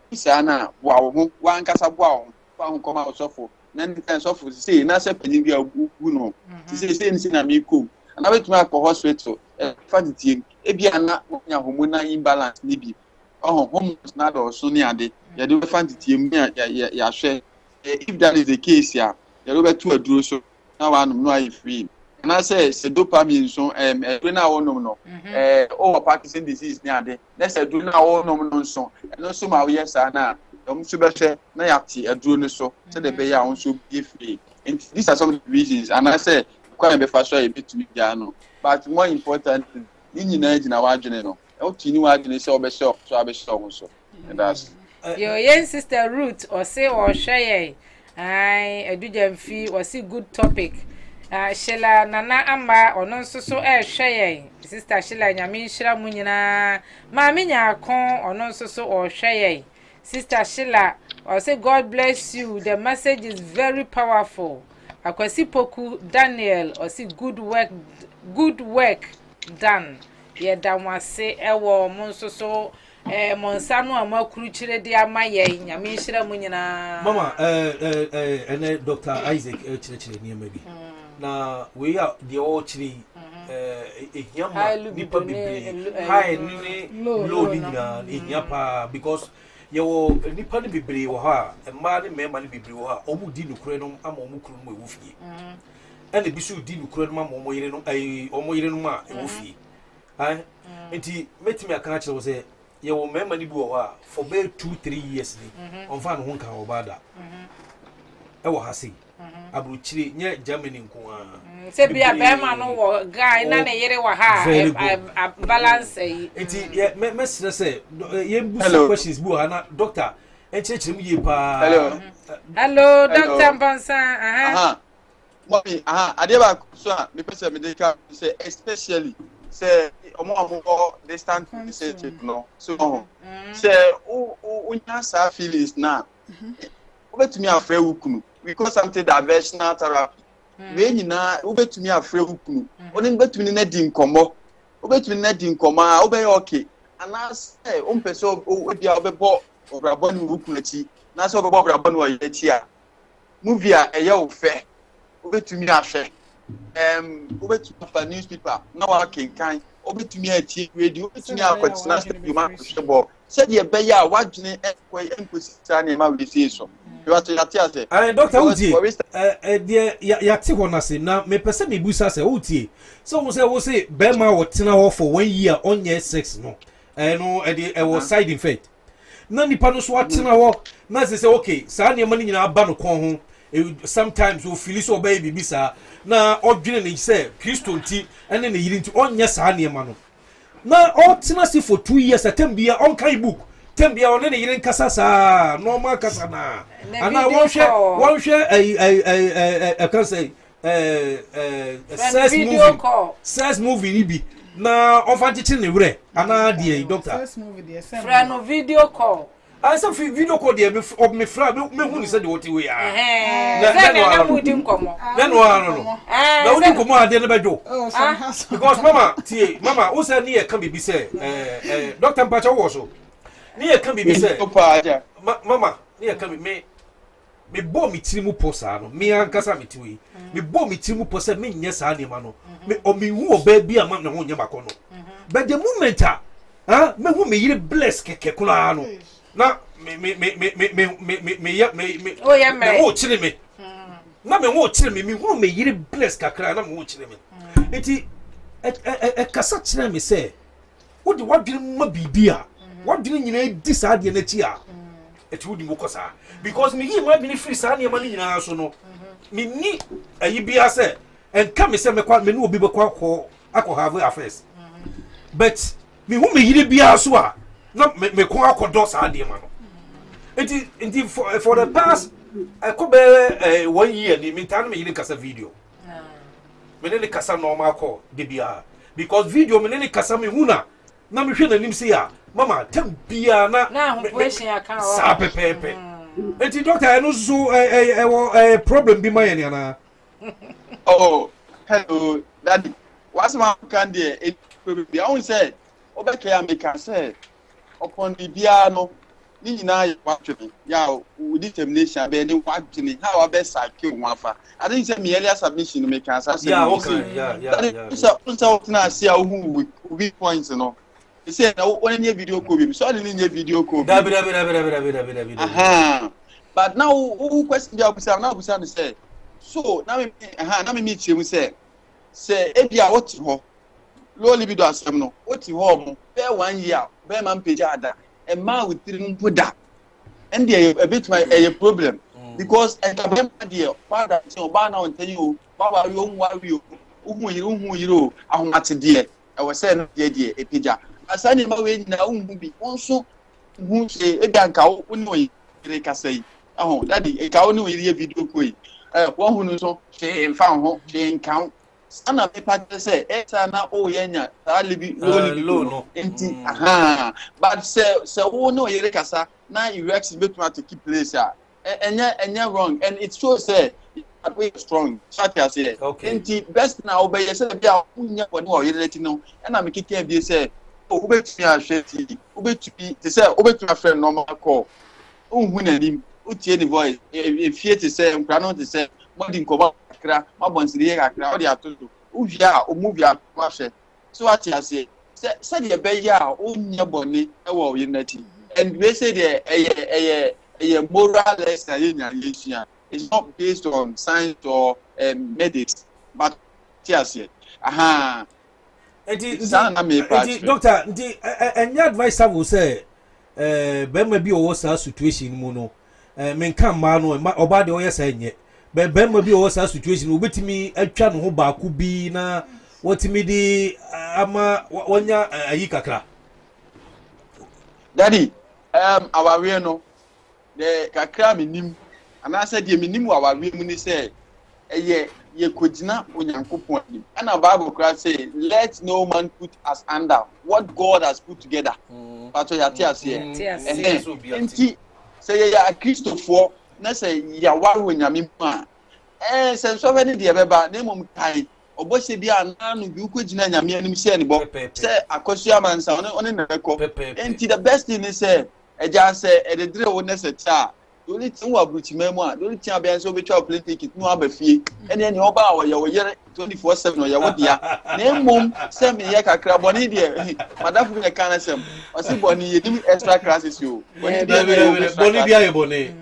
Speaker 8: isa na wa wo wa nkasa bo a fa ho koma osofo na ndi kan sofo say na se panyin bia gu no say ni na me ko na betuma akọ hospital fa ditie e bia na nya hormonal imbalance ni bi hormones na do so ni ade ya do fa ditie mu ya hwe if that is the case ya do betu aduro so na wa no ayi free na say dopamine so na wonom no o Parkinson's disease ni ade na say do na wonom no so no so ma we sa na so be hwe na ya ti aduro no so say the be ya won so be free and these are some of the reasons and I say quite be for sure a bit to be piano. But more important, in na wadwene no. E o tini wadwene se obehye so abehye so. And that's
Speaker 5: your young sister Ruth or say or share. I edujam fi was a good topic. Sheila nana amba ono so share. Sister Sheila nyame nhira mu nyina. Ma me nya kon ono so or share. Sister Sheila or say God bless you. The message is very powerful. Akwasi poku Daniel or say good work done. Ye dan wase ewo mon so monsano amakuru chire de amaye nyame nhira mu nyina.
Speaker 7: Mama ene Dr. Isaac chire niam bi. Na we are the all chire ehiama nipa bibre high ni low ni nyina ehiapa because yewo nipa ni bibre wo ha emma ni mema ni bibre wo ha omu di nukure no ama omu kuru no ewufie ene bisu di nukure no ama omu yire no ma ewufie ai enti metimi aka kire wo se yewo mema ni bi wo ha for be 2-3 years ni onfa no honka obada ewo ha sei abruchire nye Germany nkoa
Speaker 5: se bia bema no wo guy na ne yire wa ha balance yi
Speaker 7: enti me say ye busu questions bu ha na doctor enchechire mu ye pa
Speaker 5: hello Dr. Mpansa aha
Speaker 8: mommy ade ba so a me pese medical say especially say omo distant relationship no so say unya sa feelings na obetumi afre wukunu because something diversional therapy we nyina obetumi afre wukunu oni betumi na di nkomo obetumi na di nkomo a obey okay ana say ompese obia obebo obrabo ni wukunu achi na say obebo obrabo ni oyechi a movie a eye ofe obetumi afre obetumi afa newspaper na wa kenkan obetumi achi radio obetumi akwatina studio ma kwhebo said ye be ya wadwene enkwosisa na ma we say so you are to say
Speaker 7: Dr. Uti de ya ti ho na se na me pese me busa se Uti so wo say be ma wo tena ho for 1 year onye sex no no e was side effect na nipa no so atena ho na say okay sa na ma ni nyina ba no kon ho sometimes we feel so baby bisa na odwene ne say Kristo nti ene ne yiri nti onye sa na ma no na otena si for 2 years atembia on kai book tembia on ne yiri nkasa sa normal kasa na ana won hwe I can say says movie ni bi na ofantichi ne wure ana de doctor
Speaker 6: first movie dey
Speaker 5: friend no video call
Speaker 7: I say video call dey me fra me hu ni say de what we are
Speaker 5: na mudi nkomo
Speaker 7: no na udi nkomo ade ne bejo because mama o say ni e kan bibi say doctor Mpacha wo so ni e kan bibi say mama ni e kan me bo mi tirimu posa no me ankasa me tiwi me bo mi tirimu posa me nya sa ne ma no me o mi hu oba bi ama na ho nya makọ no but the moment me hu me yire bless keke kula no na
Speaker 5: oh yeah me
Speaker 7: ho chire me na me ho chire me hu me yire bless kakra na me ho chire me enti kasa chire me say wo de wadwene ma bibia wadwene nyina di sa de na chi a etudi mo kosa because me yi ma bi ni free sa na ma ni nyina so no me ni ayi bia say enka me say me kwa me no obi be kwa akọ have affairs but me hu me yire bia so a na me kwa akodo sa de ma no enti for the past ko be 1 year ni me tan me yire kasa video me ne kasa normal call de bia because video me ne kasa me hu na me hwe na nim say a mama tem bia
Speaker 5: na operation aka o
Speaker 7: sa pepepe enti doctor no so problem bi ma ye na
Speaker 8: oh hello daddy what's my can there it be I won't say obeke ya me can say upon the bia no ni nyina ya watwe ya with determination be ni watwe how about sake wafa I think say me earlier submission me can say
Speaker 7: yeah okay yeah
Speaker 8: so na see how who weak points no you say na one new video call be so any new video call
Speaker 7: dabi
Speaker 8: but now who question you say now say say so na me meet you say ebia what ho low libido asem no what ho mo be 1 year be man page ada e ma with three mpoda and there a bit my a problem because I can be there father say oba na on tell you baba yo nwa uhu yiro ahomate de e we say no de epija asani ma we nyina uhu bi wonso hu se e bia nka wo ni oyire kasai ahon daddy e ka wo ni oyire video ko yi won hu no so se mfa ho se nkan sana me pa say e ta na o yenya ta libi no enti but se wo ni oyire kasa na erection betuma to keep place enya wrong and it shows say that we strong shut ya say enti best na obey say bia unya woni o yireti no na me kike bi say obetumi ahweti obetumi te say obetumi afre normal call unhu na nim utie the voice efie te say nkra no te say modi nkoba kra mabonsiri ye kakra o de atoto uvia omuvia ma hwe so what ya say the be ya unya boni e wo yireti and we say the a moral lesson. It's not based on science or medics, but yes, aha.
Speaker 7: Doctor, and your advice I will say, Ben may be a situation, Mono, men come man or body or saying it, but Ben may be a situation will be me a channel who back could be na what me the ama one ya a yikakra.
Speaker 8: Daddy, our real no. The kakra minim and I said ye minim wa we muni say ye kojina onyankopon nim and the Bible cry say let no man put us under what God has put together but ya tia say enti say ya Christopher na say ya waru onyame ma say so very de beba na mom kai obose bia na no bi kojina nyame anim say ni bo say akosu amansa on na rekọ enti the best thing is say eja say e de wo na say cha only thing wa bruchimemu a only thing abia so be twa plane ticket no abafie ene ne oba wo ye wo yere 24/7 no ye wo dia na mom say me ye kakra boni de madafu me kan sem o si boni ye dim extra classes yo boni
Speaker 7: bia ye boni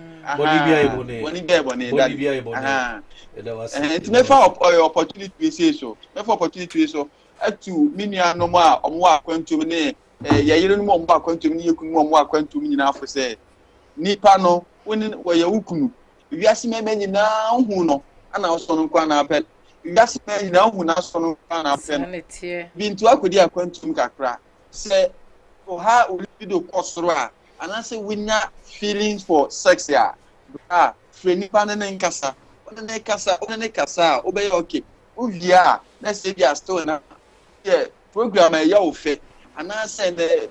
Speaker 8: it me for opportunity say so me for opportunity so atu minia no ma omo akwantum ne ye yere no mo akwantum ne yekunu mo akwantum nyina afo say nipa no woni woye wukunu wiase meme nyina hu no ana so no kwa na apel wiase meme nyina hu na so no kwa na apel bintu akodi akwantum kakra say o ha olido kosoro a ana say winya feelings for sex ya freni pa na nkasa one kasa obey okay ovia na say dia still na program ya ofe ana say the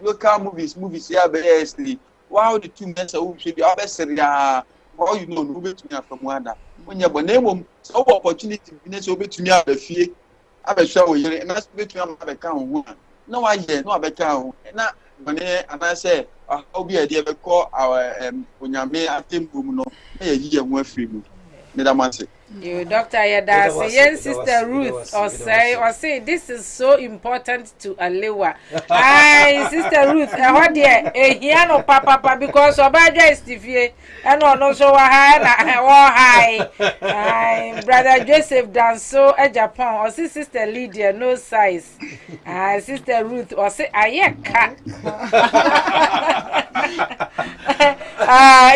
Speaker 8: local movies ya be wow the two men so should be abeseria how you know no betumi from wanda onya bonemo so opportunity business obetumi abafie abehwa wo yere na betumi abeka ho na wa ye no abeka ho na bone ana say obi ade ebekọ onyame atembum no na ye yiye ho afiri mu medamanse
Speaker 5: you doctor Yadasi yen sister Ruth or say this is so important to Alewa. Hi sister Ruth how there here no papa because obaja is tifie and no so hi brother Joseph Danso Japan or sister Lydia no size sister Ruth or say ayeka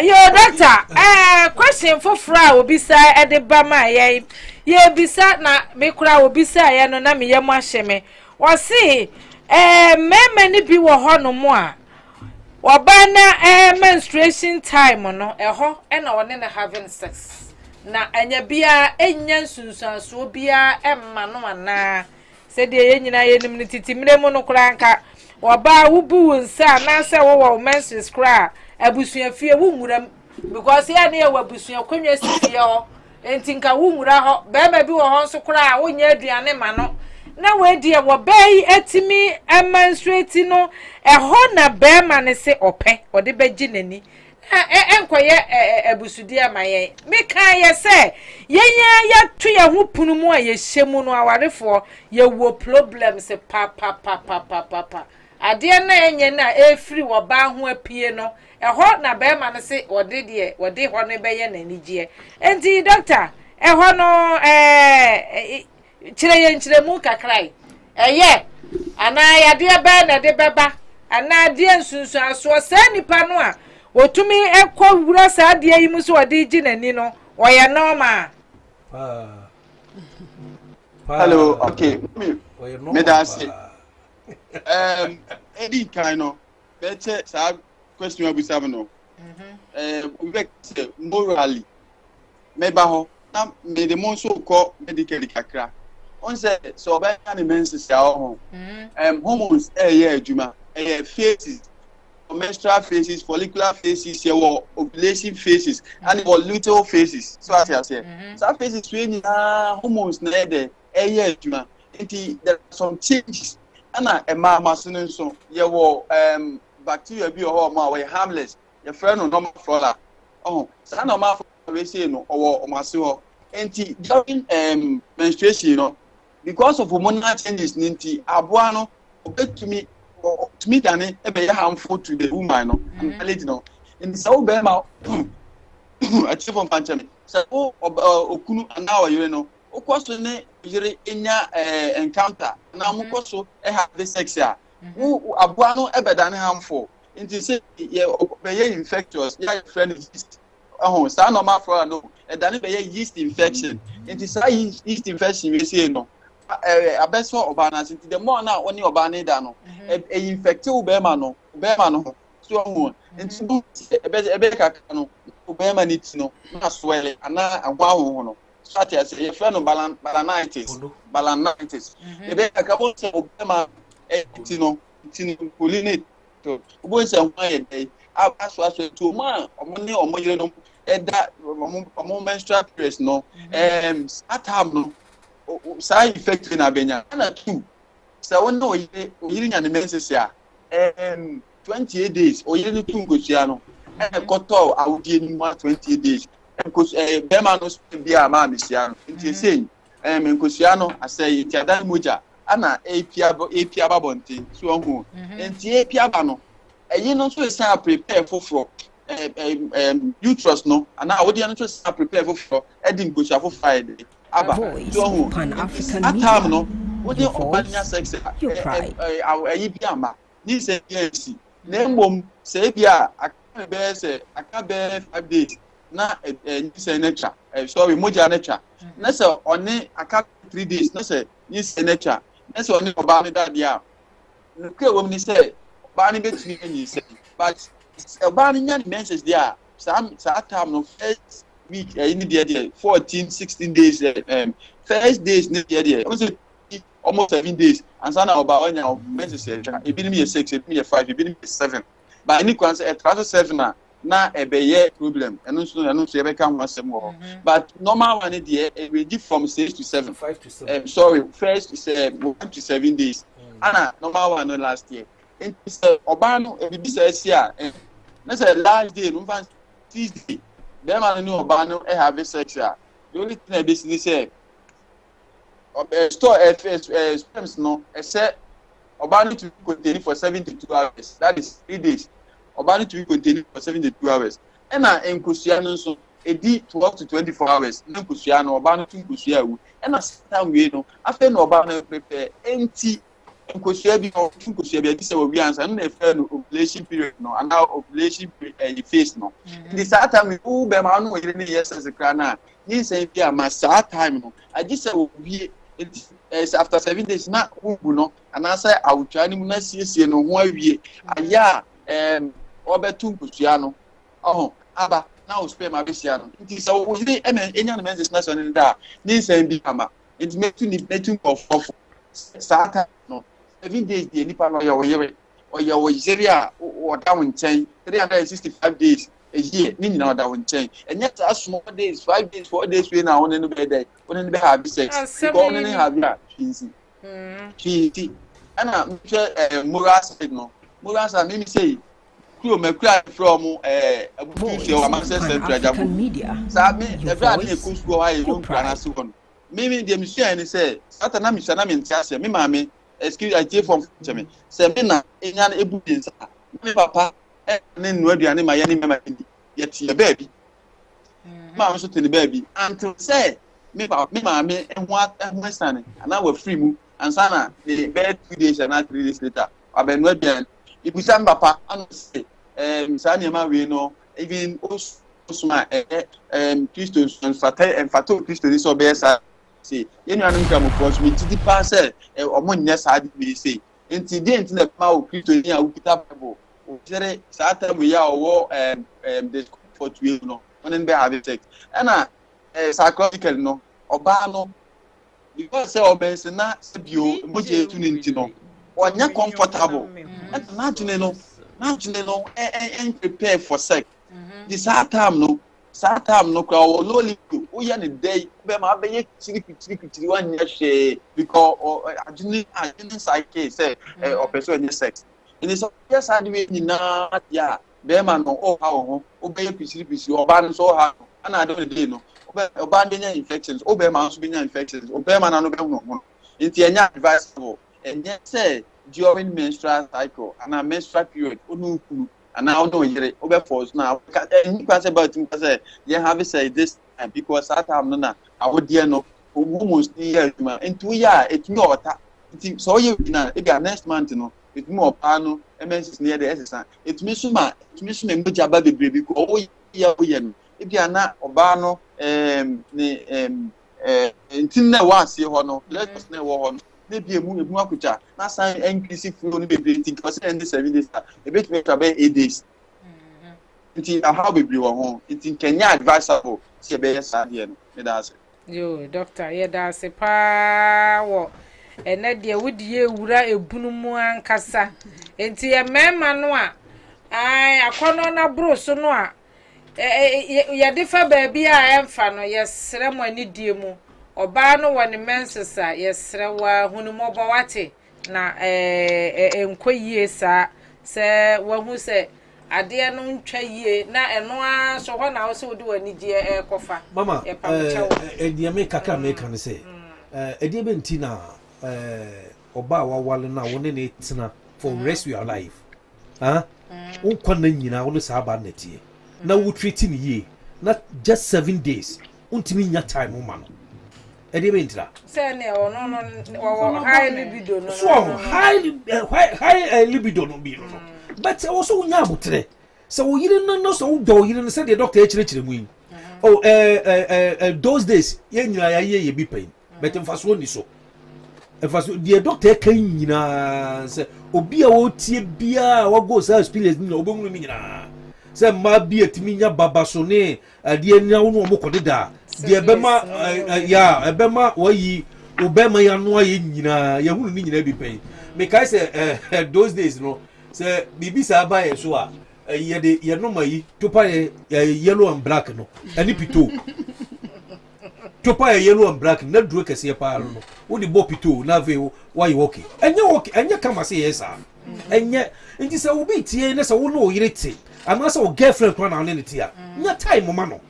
Speaker 5: yo doctor question for fra obi say at the bama ye bisa na me kura obi say ye no na me yem ahyeme wo se meme ni bi wo ho no mo a oba na menstruation time no ho na one na having sex na anya bia enya nsunsuanso bia emma no ana se de ye nyina ye nim ni titimire mu no kura nka oba wubu nsa na se wo menstruation kura abusuan fie wo nwuram because ya na ye wabusuan kwanwa sifie ho enti nka wo nwura ho beba bi wo ho nso kura wo nya aduane ma no na we die wo bai atimi menstruate no ho na bema ne se ope ode beji nani enkoye abusudi amaye me kan ye se ya tu ye ho punu mu a ye hyemu no awarefo ye wo problems pa ade na enye na efiri wo ba ho apie no ho na bema ne se wode ho ne beye nanigye enti doctor ho no chire mu kakrai eye ana ya de ba na de beba ana de nsunsu aso sa nipa no a wotumi ekọ wura sa de yi mu so wode gi nani no oye normal
Speaker 8: Hello, okay. Me that's it. Any kind of better question we have no. We say morally. Maybe how now me the most so called medical kakra. On say so by any menses ya hormones juma phases, menstrual phases, follicular phases, ovulation phases, and luteal phases. So as I say, some phases when hormones na there juma. There are some changes. Ana mama so bacteria bi we harmless. Your friend no normal flora. So normal flora we say no or mase ho. Enti during menstruation because of hormonal changes ninti aboa no obetumi dane e be harmful to the woman and in so be ma achieve on panchami. So okunu anawa yire no okoso ne yire enya encounter na mukoso have the sex ya aboa no e be dane harmful nti say be infectious ya friend yeast sa normal flora no e dane be yeast infection nti say yeast infection we say no abeso obana nti the more na oni obana da no e infect ubema no so ho nti ebe kaka no ubema ni ti no na swell ana agwa ho no so ati ase e fe no balanitis ebe kaka bo se ubema ti no pollinate to ubo se ho ye dey aso to ma omo yire no da omo menstrual periods no atam no side effect na benya na two so when no yiri nya ne menses ya 28 days o yiri tu ngosia no koto awudie ni 28 days bema no bia ma mesia no nti sei ngosia no asai ti adan moja ana apia babonte so ho nti apia ba no eyi no so say prepare for uterus no ana awudie no so say prepare for edi ngosia for Friday aba so
Speaker 1: Pan-African
Speaker 8: atam no
Speaker 1: Media.
Speaker 8: wodi obanya sex
Speaker 1: Your pride.
Speaker 8: ayi bi ama ni se yes na mbom se bia aka be 5 days na ni se nature sorry moja nature na se oni aka 3 days na se ni se nature na se oni oba ni da dia no ke wo ni se oba ni betumi ni se but oba ni nya menses dia sa atam no first week ni dia 14 16 days first days ni dia almost 7 days and sana oba onya menses ebi ni 6 ebi ni 5 ebi ni 7 but any kwan say transfer 7 na ebeye problem eno so ebe kan wasem wo but normal one dey ready from 6 to 7
Speaker 7: 5 to 7
Speaker 8: sorry first is 1 to 7 days ana normal one no last year and oba no ebi say sia na say last day no fan Tuesday them man no oba no have sex the only thing be say store sperms no say oba need to contain for 72 hours that is 3 days oba need to be contained for 72 hours and enkosia no so edi 12 to 24 hours na enkosia no oba no enkosia wu and time we no after no oba no prepare enti enkosia bi no enkosia bi adi say we answer no na no ovulation period no and now ovulation phase no the time we be ma no yire ne yes as kra na ni say bi ama time no adi say we after 7 days na ubu no and I say awutwa ni mu na siesie no ho awie aya obetu nkusia no aba na o spare ma besia no nti so wo yire enya no menses na so ne da ni nsem bi ama nti metu of sata no 7 days dey nipa no yo yire o yire a o da won chen 365 days a year ni na da won chen enya ta small days 5 days 4 days we na won no be dey won no be have sex go on no have ya easy ana moral side no moral side me say kuro me kura from abutu o amase central jabu sa me every ade e ko school why no kura na so won me dem mission ni say satana mission na me ntiase me ma me excuse I take from me say me na enya na ebu din sa me papa ne nu aduane ma ye ni mema ni ye tie baby ma so tene baby until say me papa me ma me ehwa sane ana wa free mu ansana the bed 2 days and 3 days later abenu aduane ibusa papa anu say sani ma we no even osuma Christians fatal Christians so be sa say you know anum kam for me titi pa say omo nya saade be say enti dey enti na ma o Christo ni a ukita Bible o jere saata we ya owo the for 12 no onen be have sex na psychological no oba no because say obense na se bio moje etu ni nti no onya comfortable and imagine no and prepare for sex the satam no kwa o loli o ya ne day be ma be ye chiri wan nya she because ajini psyche say o person nya sex in so yes and we ni na ya be ma no o ha o be ye pisiri o ba no so ha ana do dey no o ba nya infections o be ma so be nya infections o be ma na no be no nti enya advisable enya say during menstrual cycle and a menstrual period onu kunu and now no yere obe force now you can say about him say you have say this time because that time no na awodie no almost year ma into year it me ota so you na e ga next month no it me opa no mss near the exercise it me so meja ba bebrebe ko o ye no e bia na oba no ntin na wa asie ho no let us na wo ho no maybe emu akucha na sign increase flow ni bebre think because end 7 days e bet me to be 8 days nti how bebre wo ho nti Kenya advisable se be yes here no me da say
Speaker 5: yo doctor ye da say pa wo ene de wudi ewura ebunu mu ankasa nti ye mema no a ai akono na bro so no a ye defa ba bia emfa no ye sere mo ani die mu oba no woni mensesa yesre wa hunumobo wate na enkoyie sa se wahu se ade no ntwa yie na eno a so ho na wo se wodi wani die ekofa
Speaker 7: mama edie me kaka me kan se edie be nti na oba wa wale na woni ne tena for rest your life won kwana nyina woni sa ba netie na wo treat ni yie na just 7 days untimi nya time ma no edi bentra
Speaker 5: say ne no high libido no
Speaker 7: so high libido no bi no but also unya abutre so wo yire no so do yire no say the doctor chire mu yi those days ye nyina ya ye bi pain but mfaso ni so mfaso the doctor kan nyina say obi a wo tie bia wo go say experience ni obehunu ni nyina say ma bi etimi nya babaso ne ade nya wo no mo kodeda de bema ya bema wayi obema ya no aye nyina ya hunu ni nyina bi pen me kai say those days no say bibi sa ba ye so a ye de ye no mayi to pa yellow and black no ani pito to pa yellow and black na duro kese pa no wo di bo pito na ve why okay enye kama say yes a enye nti say obi tie na say wo no oyirete ama say o girlfriend kwa na ne tie a nya time ma no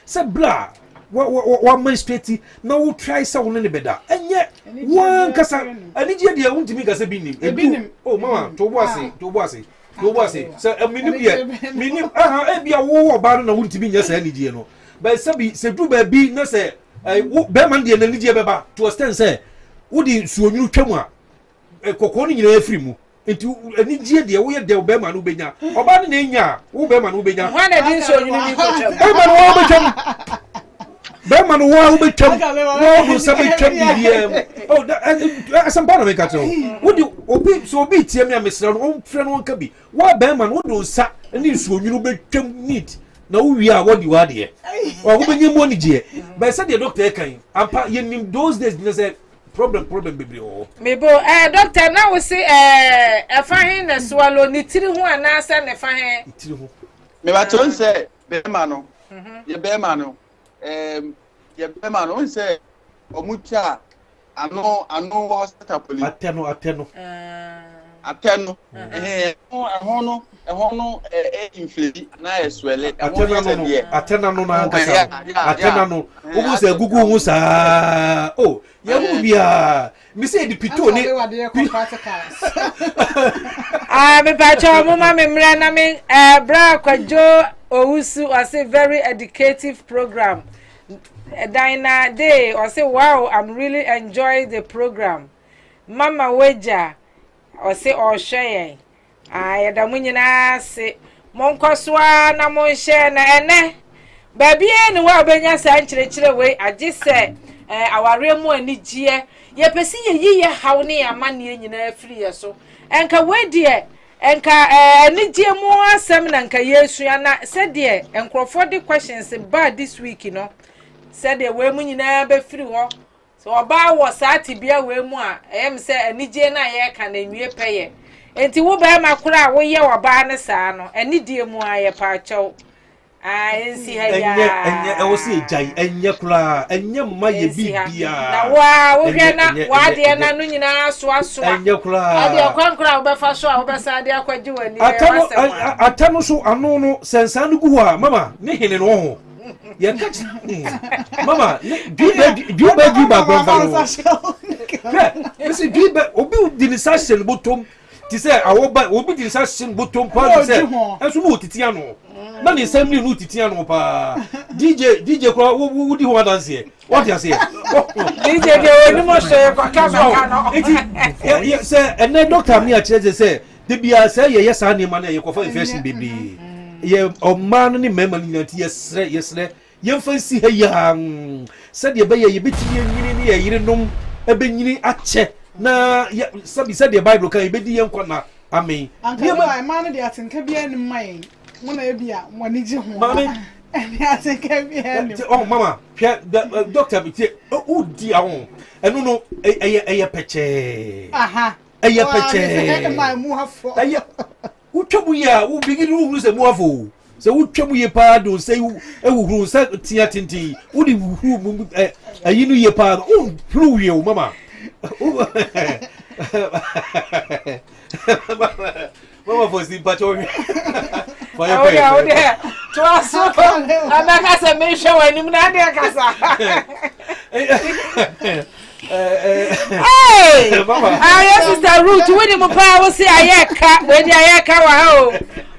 Speaker 7: say bra wa menstruate na wo try say wo ne beda enye wan kasa anigye de wuntimi kasa bi nim oh mama to bo ase say minim bia wo ba no na wuntimi nya say anigye no but say du ba bi na say wo be man de anigye beba to extend say wo di suonyu twam a kokko ni nyina afiri mu enti anigye de wo ye de be man no benya oba ne nya wo be man no benya
Speaker 5: ho na di suonyu ni ko twam
Speaker 7: be man wo betwam be man wo betwam wo so betwam bia oh asampa no make ato wo di obi tie me amesra no frɛ no nka bi wo be man wo do nsa ni suonyu no betwam neat na wo wi a wo di wa de wo benye mo ni je but say the doctor kan ampa ye nim those days na say problem bebre o
Speaker 5: mebo doctor na wo se afahin na swallow ni tiri ho anasa ne fahin
Speaker 7: tiri ho
Speaker 8: me ba ton say be ma no ye be ma no on say omucha ano hospital police
Speaker 7: ateno
Speaker 8: ehono inflate na eswele
Speaker 7: atena no na nkasa atena no obu se gugu hu sa oh ye hu bia mi se di pito ni
Speaker 5: me pa cho mo ma me mra na me bra kwajo owusu o say very educative program Dina day or say wow I'm really enjoying the program mama weja or say or share da munyina se monkoswa na mon share na ene baby ene wa benya sa nchirechire we age se aware mu anigye ye pesi ye ye haw ne amane nyina free ye so enka we de enka anigye mu asem na nka yesu na se de enkrofo de questions ba this week no se de we mu nyina be free ho so oba wo saati bia we mu a em se anigye na ye ka na nwie peye enti wo ba makura wo ye wo ba ne saa no anidie mu aye pa achew ensi ha ya
Speaker 7: enye wo se jai enye kura enye mma ye bibia
Speaker 5: na wa wo hwe na wa de na no nyina so
Speaker 7: enye kura
Speaker 5: ade kwankura wo be fa so a wo be sa de akwaji wani
Speaker 7: atano so ano no sensan gu ho a mama ne hene no ho ye catch mama do ba gba this is do ba obi di ni sashen botom ti say awoba obi di sashen botom pa say enso no titian no na ni assembly no titian no pa DJ ko wo di ho dance here what you say
Speaker 5: DJ de oni mo se ko camera no
Speaker 7: eti say ene doctor mi a cheze say de bia say ye yes ani man ye ko fa infection baby ye o man ni mema ni nanti yesre yemfansi ha ya said ye be ye betimi nyini ni ye yirenom ebenyini ache na sabi said the bible kan ebedi ye nkona amen
Speaker 6: ye man de atenka bia ni mai mo na ebia mo ni ji ho mama eni atenka bia ni
Speaker 7: oh mama doctor bi tie o di ahon enu no eye peche
Speaker 6: aha
Speaker 7: eye peche
Speaker 6: my mu hafo
Speaker 7: eye utwamu ya u bigini u se mu hafo se utwamu ye pa do se ewuhuru se tia tintin u di wuhuru ayinu ye pa u pru ye o mama Mama Fausty pacho fire
Speaker 5: fire to aso abaka se me hwe wani mu na de akasa hey mama aye sister Ruth we ni mo pa wo se ayeka we di ayeka wa ha o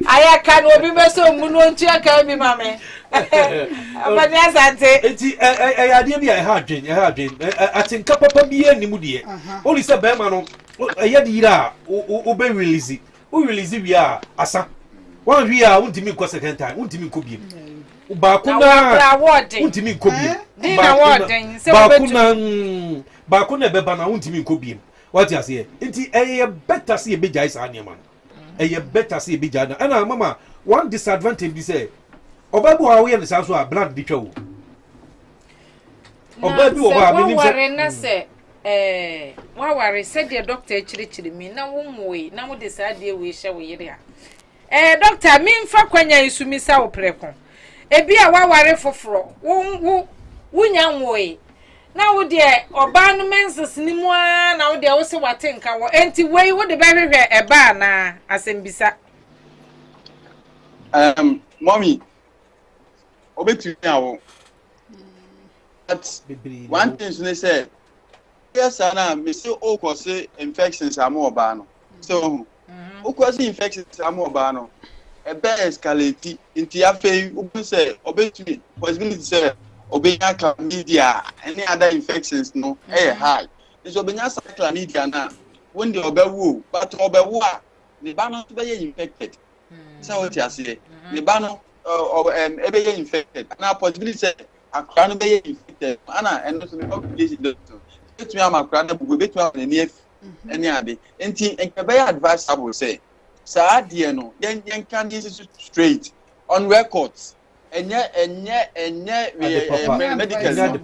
Speaker 5: ayeka no obi meso mu no ntu aka bi mame abani asante
Speaker 7: enti ade bi ha adwen atinka papa bi animu de only say be ma no eye di ira o be release o release wi a asa one wi a untimi ko second time untimi ko bi ba ku na untimi ko bi ba ku na be ba na untimi ko bi what you say enti eye better see be jai sa aniema eye better see be jai na ana mama one disadvantage be say obabu ha wo ye nsa so a blood di twa wo obabu wo ha bi
Speaker 5: ni se wa ware said the doctor chiri mi na wo moe na wo de sa de we hye wo yire ha doctor mi mfa kwanya isumi sa wo preko ebi a wa ware foforo wo nya moe na wo de oba no menses ni mu a na wo de wo se watenka wo enti wei wo de ba hwehwe eba na asembisa
Speaker 8: mommy obetu yawo but one thing they say yes ana me say o cause infections amo oba no so o cause infections amo oba no e be escalate into afei o say obetu possibility say obenya chlamydia any other infections no high so obenya chlamydia na when the obewu but obewu a the ba no to be infected so what you say the ba no ebe ye infected na possibility say akra no be ye infected ana endo so the complication doctor betumi amakra na bugo betumi am na ni ani ade enti enke be advisable say sa de no yen kan this straight on records enye medical the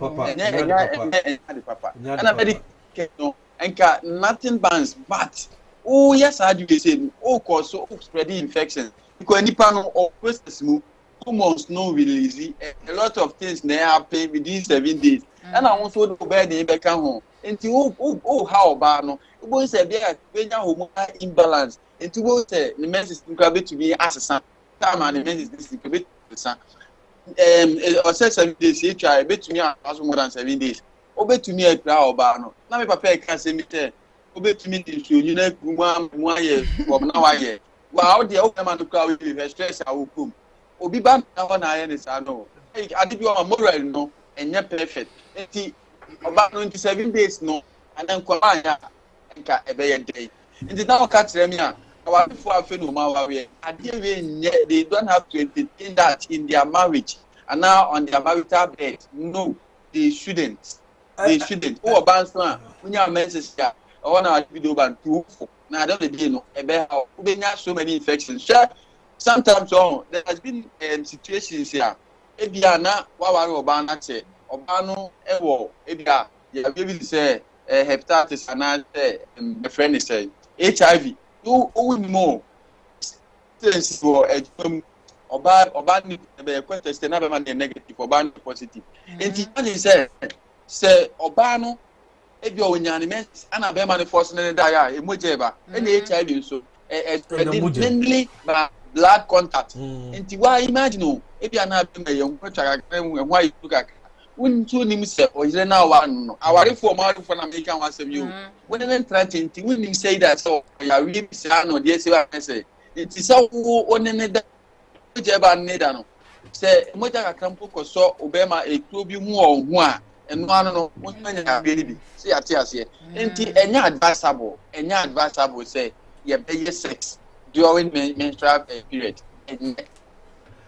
Speaker 8: papa ana medical no enka nothing bans but oh yes I do say oh cause so spreading infection because nipa no or process mu almost no release a lot of things na happen within 7 days and I want to go bed in back home into how ba no go say be nya hormonal imbalance into go say the menses can to be assassin time and the menses can be assassin or 7 days you try bet me as more than 7 days obet me a crowd ba no na me papa can say me tell obet me the you know one year from now year wow the old man to crowd with stress I will come obi ba na na aye ne sa no ade bi o moral no enye perfect enti oba no 27 days no and then kwa anya nka ebe ye day enti na o ka kire me a our people afi no ma wa we ade we nye they don't have to entertain that in their marriage and now on their marital bed no they shouldn't they shouldn't. Oh, Banson, when you are messages here, I want to video ban 2. Now, I don't know, how we have so many infections. Sure, sometimes there has been situations here. If you are not, what are you about? Say, Obano, Ewo, if you are, you will say, hepatitis, and my friend is saying, HIV, you owe more. For Oba be test na be man negative Oba positive enti man say Oba no e bi o nyane me ana be man force ne da ya emoje ba e na HIV so mainly by blood contact enti why imagine o e bi ana be me yon kwatwa ga why you ga wuntu nim se o yire na wa no aware for ma for na make an wasem you when an entrant enti when say that so ya really say no dey say wa say it is so onene da jeba neda no say moja ka krampo koso obema ekuro bi hu ohu a eno anu no wonanya ka bi bi say ate ase enti enya advisable say ye be sex during menstrual period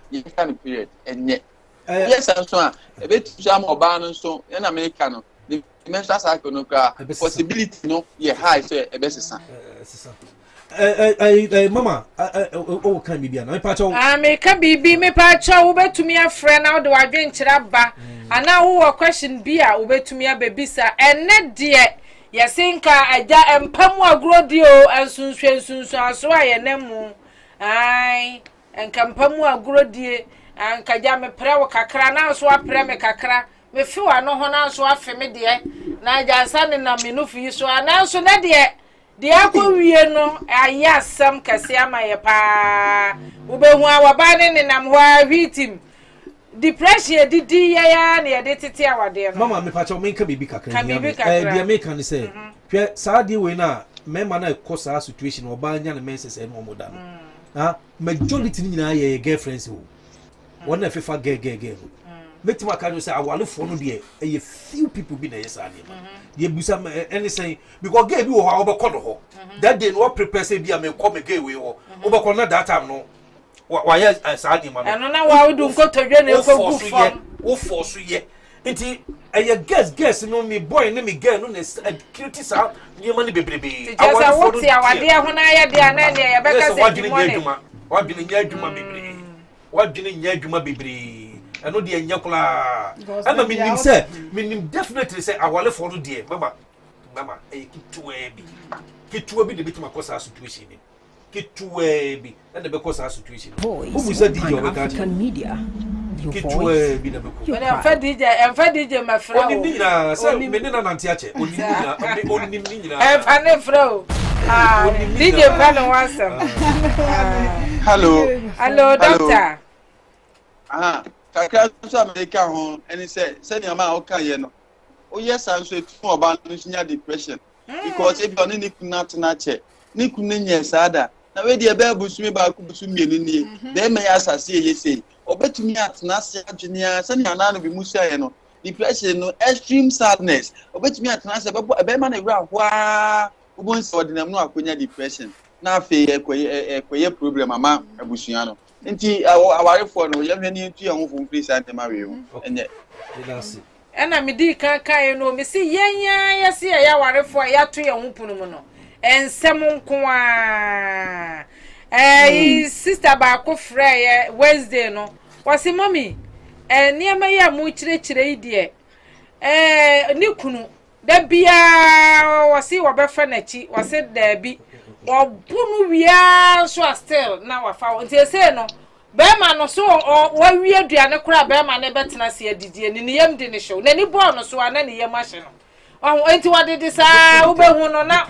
Speaker 8: ye kind of period enye yes so a be tu am oba no so na America no the menstrual cycle no ka possibility no ye high say e be sesa
Speaker 7: mama o kan bibia na me pa cho
Speaker 5: me ka bibi me pa cho wo betumi afre na wo de wadwen kira ba ana wo question bi a wo betumi abebisa enne de yesinka aja empamu agrodie o ensunsu aso a ye nemu ai enkampamu agrodie ankaja me pre wo kakra na so apre me kakra me fi wa no ho na so afe me de na aja sane na menufi so ana so na de akọ wie no ayasam kase amaye pa ubehu awaba ne nam ho ahwitim depression didi ya na ye de tete awade no
Speaker 7: mama me pa cho me nka bibi kakra dia me kan say hwe saade we na me ma na ekosa situation oba nya na menses e no moda no majority ni nyina ye girlfriends wo wona fefa ge metima ka no say awalefo no de e few people bi na yes ade ma ye busa anything because gay bi wo ha obekọ no ho that day no prepare say bi am come gay we ho obekọ na that time no wa ye ade ma no
Speaker 5: eno na wa odu nkotodwe na ekogu fam
Speaker 7: wo force ye nti eye guess no me boy na me girl no na security sa ni ma ni bebrebe
Speaker 5: awalefo no awade ho na ye de ana ne ye beka say
Speaker 7: wadwene nya adwuma bebrebe eno de enya kula ama minim definitely say awale for no de mama kitwa bi de bitima kosa situation ni kitwa bi na de be kosa situation who said DJ
Speaker 1: African media
Speaker 7: kitwa bi na be ko
Speaker 5: en DJ my friend
Speaker 7: oni na say me ni na nante ache oni ni nyina
Speaker 5: en fa ne fro DJ Pano wasam hello doctor
Speaker 8: kakra so America ho any say ni ama o kan ye no o yes and so tu oba no nya depression because if you ni kuna tena che ni kuna nya sada na we de be busumi ba ku busumi ni ni de me ya asase ye say obetumi atena se adwene ya se ni ana no bi musia ye no depression no extreme sadness obetumi atena se be ma na wura hwa ubon se odinam no akonya depression na afi ekoye problem ama abusuya no nti aware for no ye hwani ntu ye ho fom please ante ma we enye
Speaker 5: ena me di kan no me si yenya yesi ya aware for ya to ye ho punu mu no ensem nko a sister ba ko frɛ ye Wednesday no wasi mommy niam ya mu chire ide ni kunu da bia wasi wo be fa na chi wasi da bi obunu wia so still na wafa nti ese no be ma no so wa wi aduane kura be ma ne betena se adidie ni yam de ne show na ni bo no so ana ne yam ahye no enti wade de sa wo be hu no na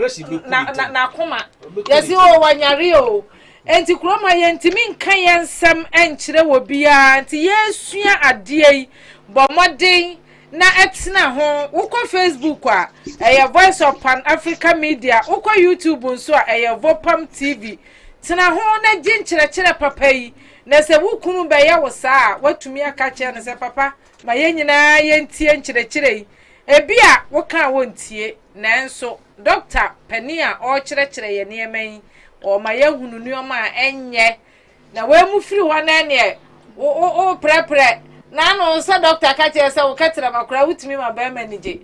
Speaker 5: koma yesi o wanyare o enti kuroma ye ntimi nka ye nsem enkyere wo bia enti yesua ade yi bo modern na etna ho ukọ Facebook a Voice of Pan Africa Media ukọ YouTube nso a VOPAM TV tena ho na ginkyere papa yi na se wukunu be ya wo saa watumi aka kye na se papa ma ye nyina ye ntie nkyere yi ebia wo kan wo ntie na nso Dr. Penia o kyere ye ne eman o ma ye hunu nuoma enye na we mu firi ho na ne o prepare na no so doctor ka che se wo katira makura wutimi ma ba manije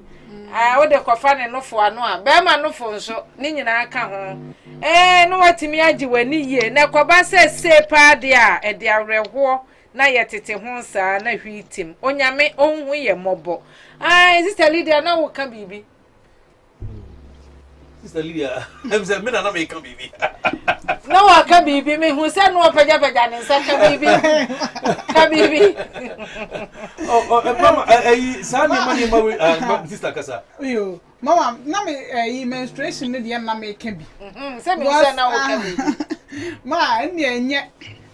Speaker 5: wo de kofa ne nofo ano a be ma nofo nso ni nyina aka ho no watimi agi wani ye na koba se pa de a e de awerho na yetete ho nsa na hwitim onyame onhu ye mobo sister Lydia na wo ka bibi
Speaker 7: Sister Lydia em say me na me ka bibi
Speaker 5: no wa ka bibi me hu se no paja ne nsa ka bibi ka bibi
Speaker 7: mama sa ni ma sister kasa
Speaker 6: yo mama na me menstruation ne de na me ka bi
Speaker 5: se me say na wo ka bibi
Speaker 6: ma enye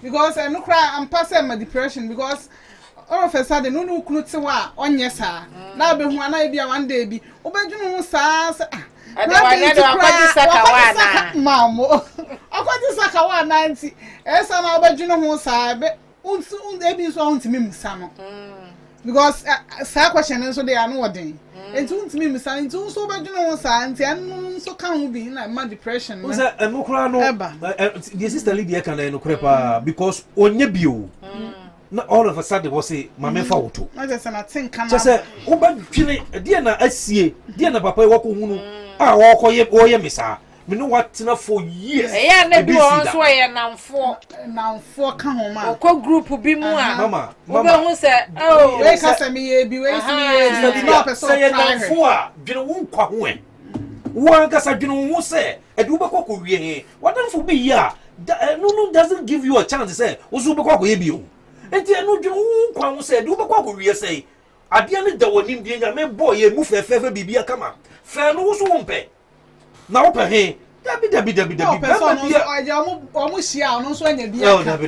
Speaker 6: because no cry am pass my depression because all of a sudden no kunu te wa onye sa na be hu ana bia one day bi obedwunu hu sa
Speaker 5: ada wana do akwadi saka wana
Speaker 6: mamo akwadi saka wana anti esa na obedwunu hu sa be unsu ebi so untimi musa no because sa question so dey anu wodin enti untimi musa enti unso obedwunu hu sa anti anu so kan hu bi na ma depression
Speaker 7: no say enu kura no the sister Lydia kan enu kura pa because onye bio na all of a sudden was say mama fa woto
Speaker 6: na just na think kana
Speaker 7: just say oba twene dia na asie dia na papa wo ko hunu wo ko ye misa me no what na for years
Speaker 5: na bi won so ye namfo
Speaker 6: ka ho ma
Speaker 5: ko group bi mu a
Speaker 7: mama
Speaker 5: wo be hu say
Speaker 6: we ka say me ye bi we si me ye no person
Speaker 7: say namfo a dwene wo kwa ho wo ga sa dwene wo say e du be ko wie he wadanfo bi ya no doesn't give you a chance say wo so be ko ye bi o enti enu dwene kwa ho say du be ko wie say ade ne da wonim die nya me boy ye mu fefefe bibia kama fe no wo so wo mpe na wo pe he dabi
Speaker 6: person no omo shia no so anya bia
Speaker 7: oh dabi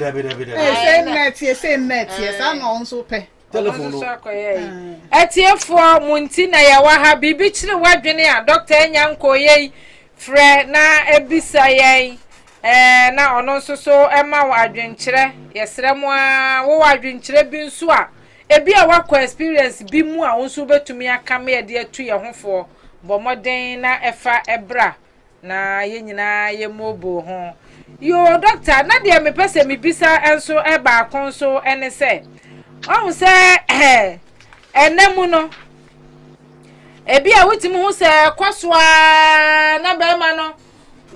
Speaker 6: say net sa no nso pe
Speaker 7: telephone
Speaker 5: etiefo munti na ya wa ha bibi kire wadwene a doctor enya nkoye frɛ na ebisa yei na ono nso so ema wa adwenkire yesrɛ mo a wo adwenkire bi nso a ebi a wakɔ experience bi mu a nso betumi aka me de atu ye hofo bomoden na efa ebra na ye nyina ye mobo ho yo doctor na de me pese me bisa enso eba konso ene se o se enemu no ebi a wutimi hu se kwasoa na be ma no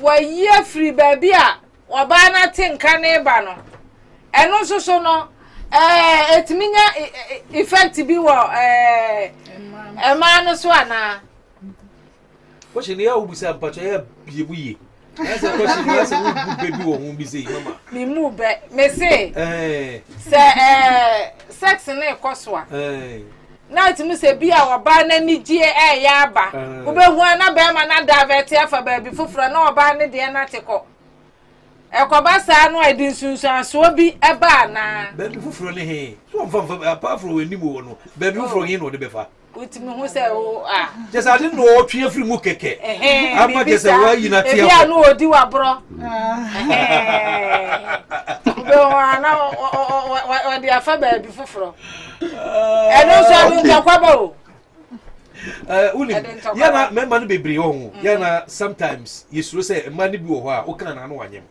Speaker 5: wa ye free baby a oba na tinka ne ba no eno so no etiminya effect bi wo ema no so ana
Speaker 7: question ya ubusa mpacho ya biebuye asa question ya se ubu baby wo hu bi sei mama
Speaker 5: mi mu be me say se sex na ekosoa na timi se bi a oba na nigye ya aba wo be hu na be ma na divert afa baby fufura na oba ne de na teko ekoba sa no edi sunsun so bi eba na
Speaker 7: baby fufura ne he so mfa apart from eni mo no baby fufura he no de befa
Speaker 5: utimi hu se o
Speaker 7: just I didn't know twe free mu keke ama je se wa yi na tia
Speaker 5: e bia no odi wa bro be wa na o di afa baby fufura eno so bi ntakwaba o
Speaker 7: uni yana me man bebre ho yana sometimes yesuro se man bi wo ho a o kan na no wanyem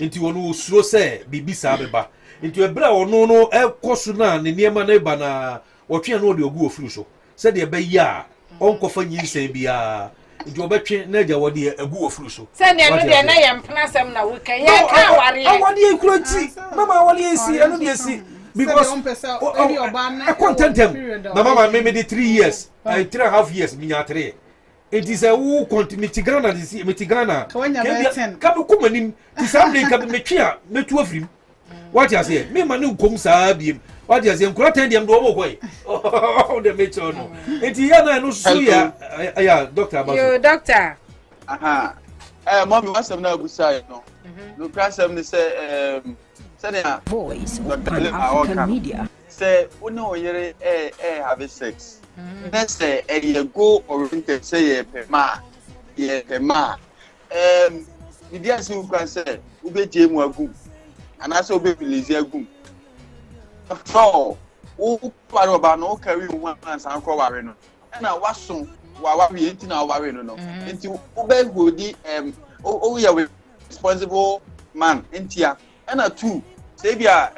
Speaker 7: nti wono osuro se bibisa beba nti ebra ono no ekoso na ne niema na eba na wotwe na ode ogu ofuru so se de be ya onkofa nyinsen bia nti obetwe na aja wode agu ofuru so
Speaker 5: se ne no de na ye mpna sem na we kan ye ka ware
Speaker 7: awade ekuroti mama awade esi eno de esi because I content them mama me de 3 years 3.5 years minya 3 it is a who continue Tigana this Mitigana come kumanim tisamle ka metwea metu afrim what you say me manu kom saa biem what you say nkura ten dem do obokoy oh the mecho no enti ya na no so ya doctor abaso
Speaker 5: yo doctor
Speaker 8: mommy what's up now busai no no crasem ni say
Speaker 1: Voice of African Media.
Speaker 8: Say una oyere have sex let's say you go oriented say pema the dia si you can say ubeje mu agum anaso obebelize agum so u pare oba no carry one ansan kro ware no na waso wa ware enti na ware no enti ubegodi o ya responsible man entia and a two say bia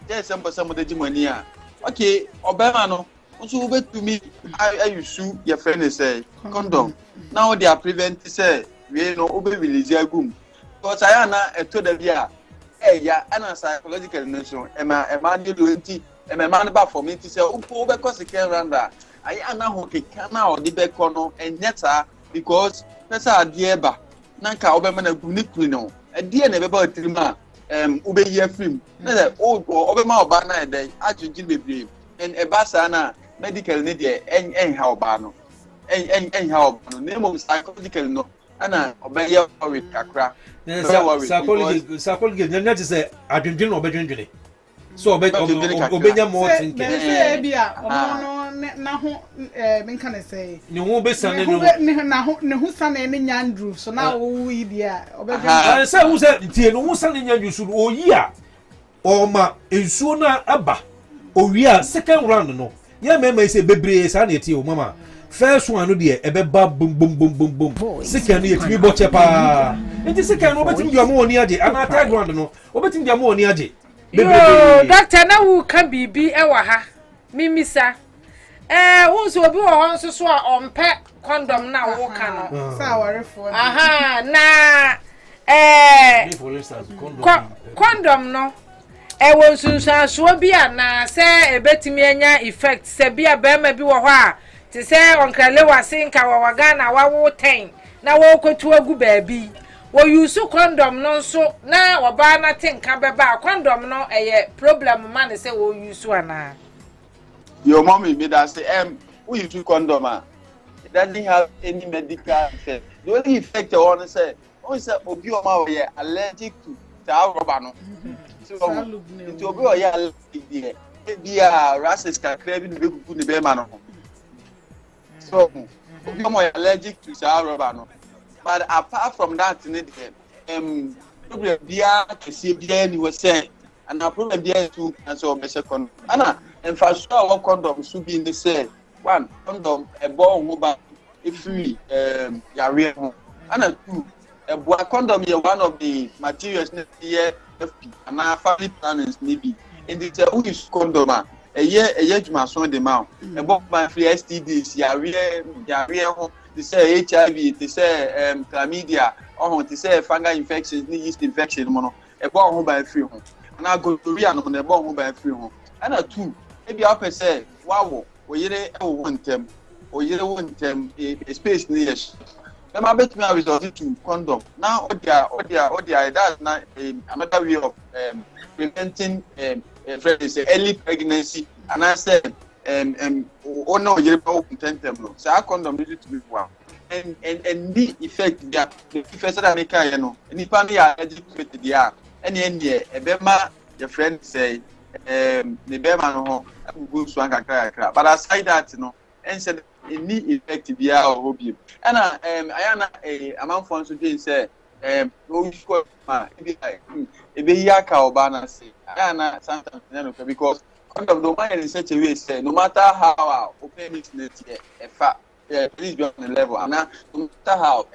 Speaker 8: just some de jimani a okay obema no Also, over to me, I use your friend say condom. Now they are preventing say we no over release your gum. Because I am a told them yeah, yeah, and a psychological nation. Am I doing and my man about for me to say, oh, because the can run that. I am now okay, can now the back corner and yet, because that's our dear ba. Nanka Oberman a Guniklino, a dear never about Trima, Ube year film. Neither old or Oberma Bana day, actually be and a basana medical nedia and how bano. And how name of psychological no. Anna obey your with Kakra.
Speaker 7: Psychology, not to say, I didn't know better. So obenya more thinking.
Speaker 6: Say bia omo no na ho me kan say.
Speaker 7: Ni ho be sane no.
Speaker 6: Ne ho sane ne nyandru so na wo yi bia obenya.
Speaker 7: Say who say tie no ho sane nyandru so oyi a oma ensuo na aba. Owi a second round no. Ya mema say bebre sa na tie o mama. First one no de ebe ba boom boom boom boom boom. Second no yetimi bo chepa. Enti second no obetimi dia mo oni age. Ana third round no obetimi dia mo oni age.
Speaker 5: Yo, doctor na wu ka bibi ewa ha. Mimisa. Who so bi wo so so a ompe condom na wo ka no.
Speaker 6: Sa warefo.
Speaker 5: Aha, na condom no. Wo sunsun so bi a na se ebetimi anya effect se bi a be ma bi wo ho a ti se onkrale wasinka wa waga na wa wo 10 na wo kotu agu baabi. Wo use condom no so na oba na tinka beba condom no problem man say wo use ana.
Speaker 8: Your mommy made us say we use condom it doesn't have any medical effect. The only effect I want to say obi o ma we allergic to rubber no. So it obi o ya allergic there. Be a rashes can crave in the be be man no. So obi o ma allergic to rubber no. But apart from that, problem there to see there you were saying, and our problem there too, and so second. Anna, and for sure, one condom should be in the same. One condom, a ball mobile, if free, Anna, two, a boy condom, you're one of the materials here, and our family planners maybe. And it's a use condom, a year to my son the mouth, a book my free STDs, Yaria. They say HIV, they say chlamydia, or they say fungal infections, yeast infection, mono, a bomb home by free home. And I go to Rian on a bomb home by free home. And a two, maybe up and say, wow, or you want them, or you want them a space near. Then I bet me I resorted to condom. Now, that's not another way of preventing early pregnancy. And I said, oh no, you're content them. So I condom needed to be one. And the effect that the professor that make you know, and if I are educated, yeah, and in the Ebema, your friend say, the Bema no, good swank and crack. But aside that, you know, and said, any effect be our hobby. And I am a amount for today say, no, if be yaka or banner say, I am sometimes because. Condom no man in such a way say no matter how open it net please be on the level and no matter how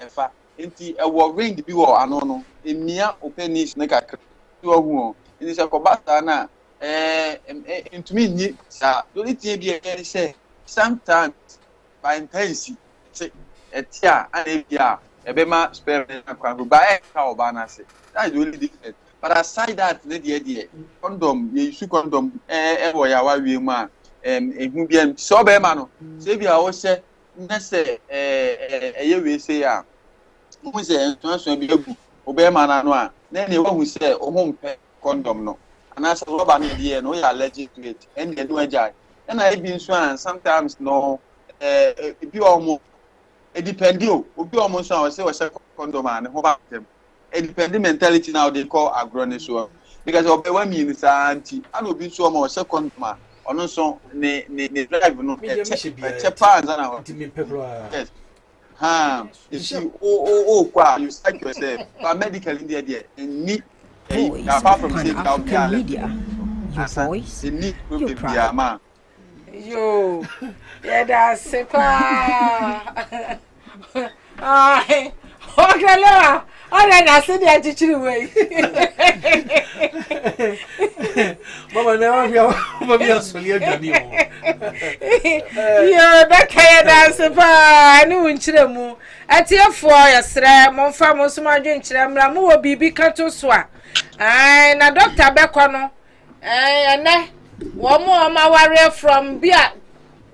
Speaker 8: inti a war ring be war anono emia open it na kakra to hu in is a kobata na into me ni sa the only thing be say sometimes by intensity say etia and bia ebema spare na kwan ba ka obana say that is the only difference. But aside that, the condom, you use condom, why we man, who be so be man. Say we are say, say, we say, who say, transfer be obey man, no, then you who say, home condom, no, and as a rubber, no, you are allergic to it, and they do enjoy. And I been sworn sometimes, no, if you almost, it depends you, be almost, I say, was a condom and hold them. A dependent mentality now they call agronism because of the women is auntie. I will be so more second man or no so ne drive no chepan and yes. You see qua you psych yourself but medical in there and need apart from saying out
Speaker 1: media your voice your pride.
Speaker 5: Yo yeah that's it. Ora na se dia chichiri we.
Speaker 7: Mama na mama bia soli adwani o.
Speaker 5: Yo da kaya da se pa ni wunchire mu. Atiefo yesre momfa mo so madwe nchire mra mo wo bibi kato so a. Ai na doctor bekọ no. Ene wo mo ma ware from bia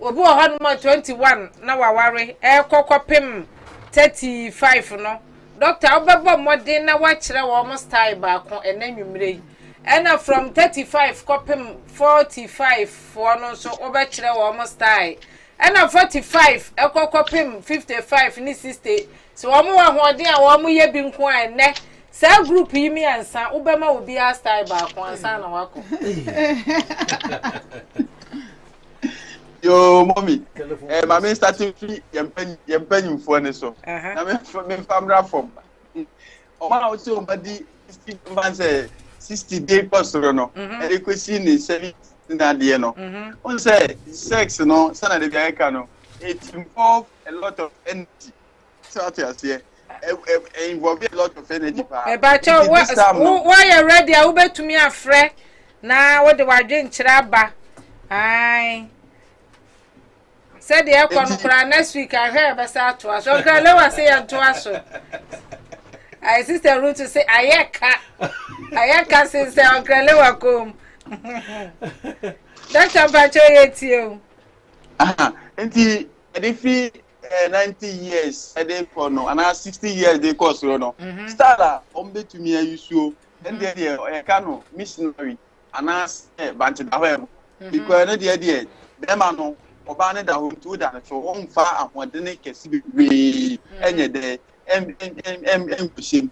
Speaker 5: obi wo hanu 21 na wa ware kokopem 35 no. Doctor obebo modern na wa kire wo mo style ba ko enanwumre. Ena from 35 kopem 45 for no so obe kire wo mo style. Ena 45 ekokopem 55 ni 60. So wo mo wa hoden a wo mo ye bi nko a ene. Sa group yi mi ansa ubema obi a style ba ko ansa na wako.
Speaker 8: Yo mommy mama starting free yempen for ne so na me famra from o ma o se o badi 60 day course no e kwesi ni 70 na de no on say sex no sana de bia ka no it involve a lot of energy so what you say involve a lot of energy
Speaker 5: e ba cho why you ready a ubetumi afre na wo de wadwe nkyira ba ai said the aircon next week I hear besa to us. So girl let say and to us. I sister root to say ayeka since uncle lewa come. Dr. Pacho yet you.
Speaker 8: Enti edifi 90 years ede for no and 60 years they course no. Start ombe to me use and there e kanu missionary and banche da hwe because no there dem no oba ne da home to da so on fa ahode kesi bebre enye de pushim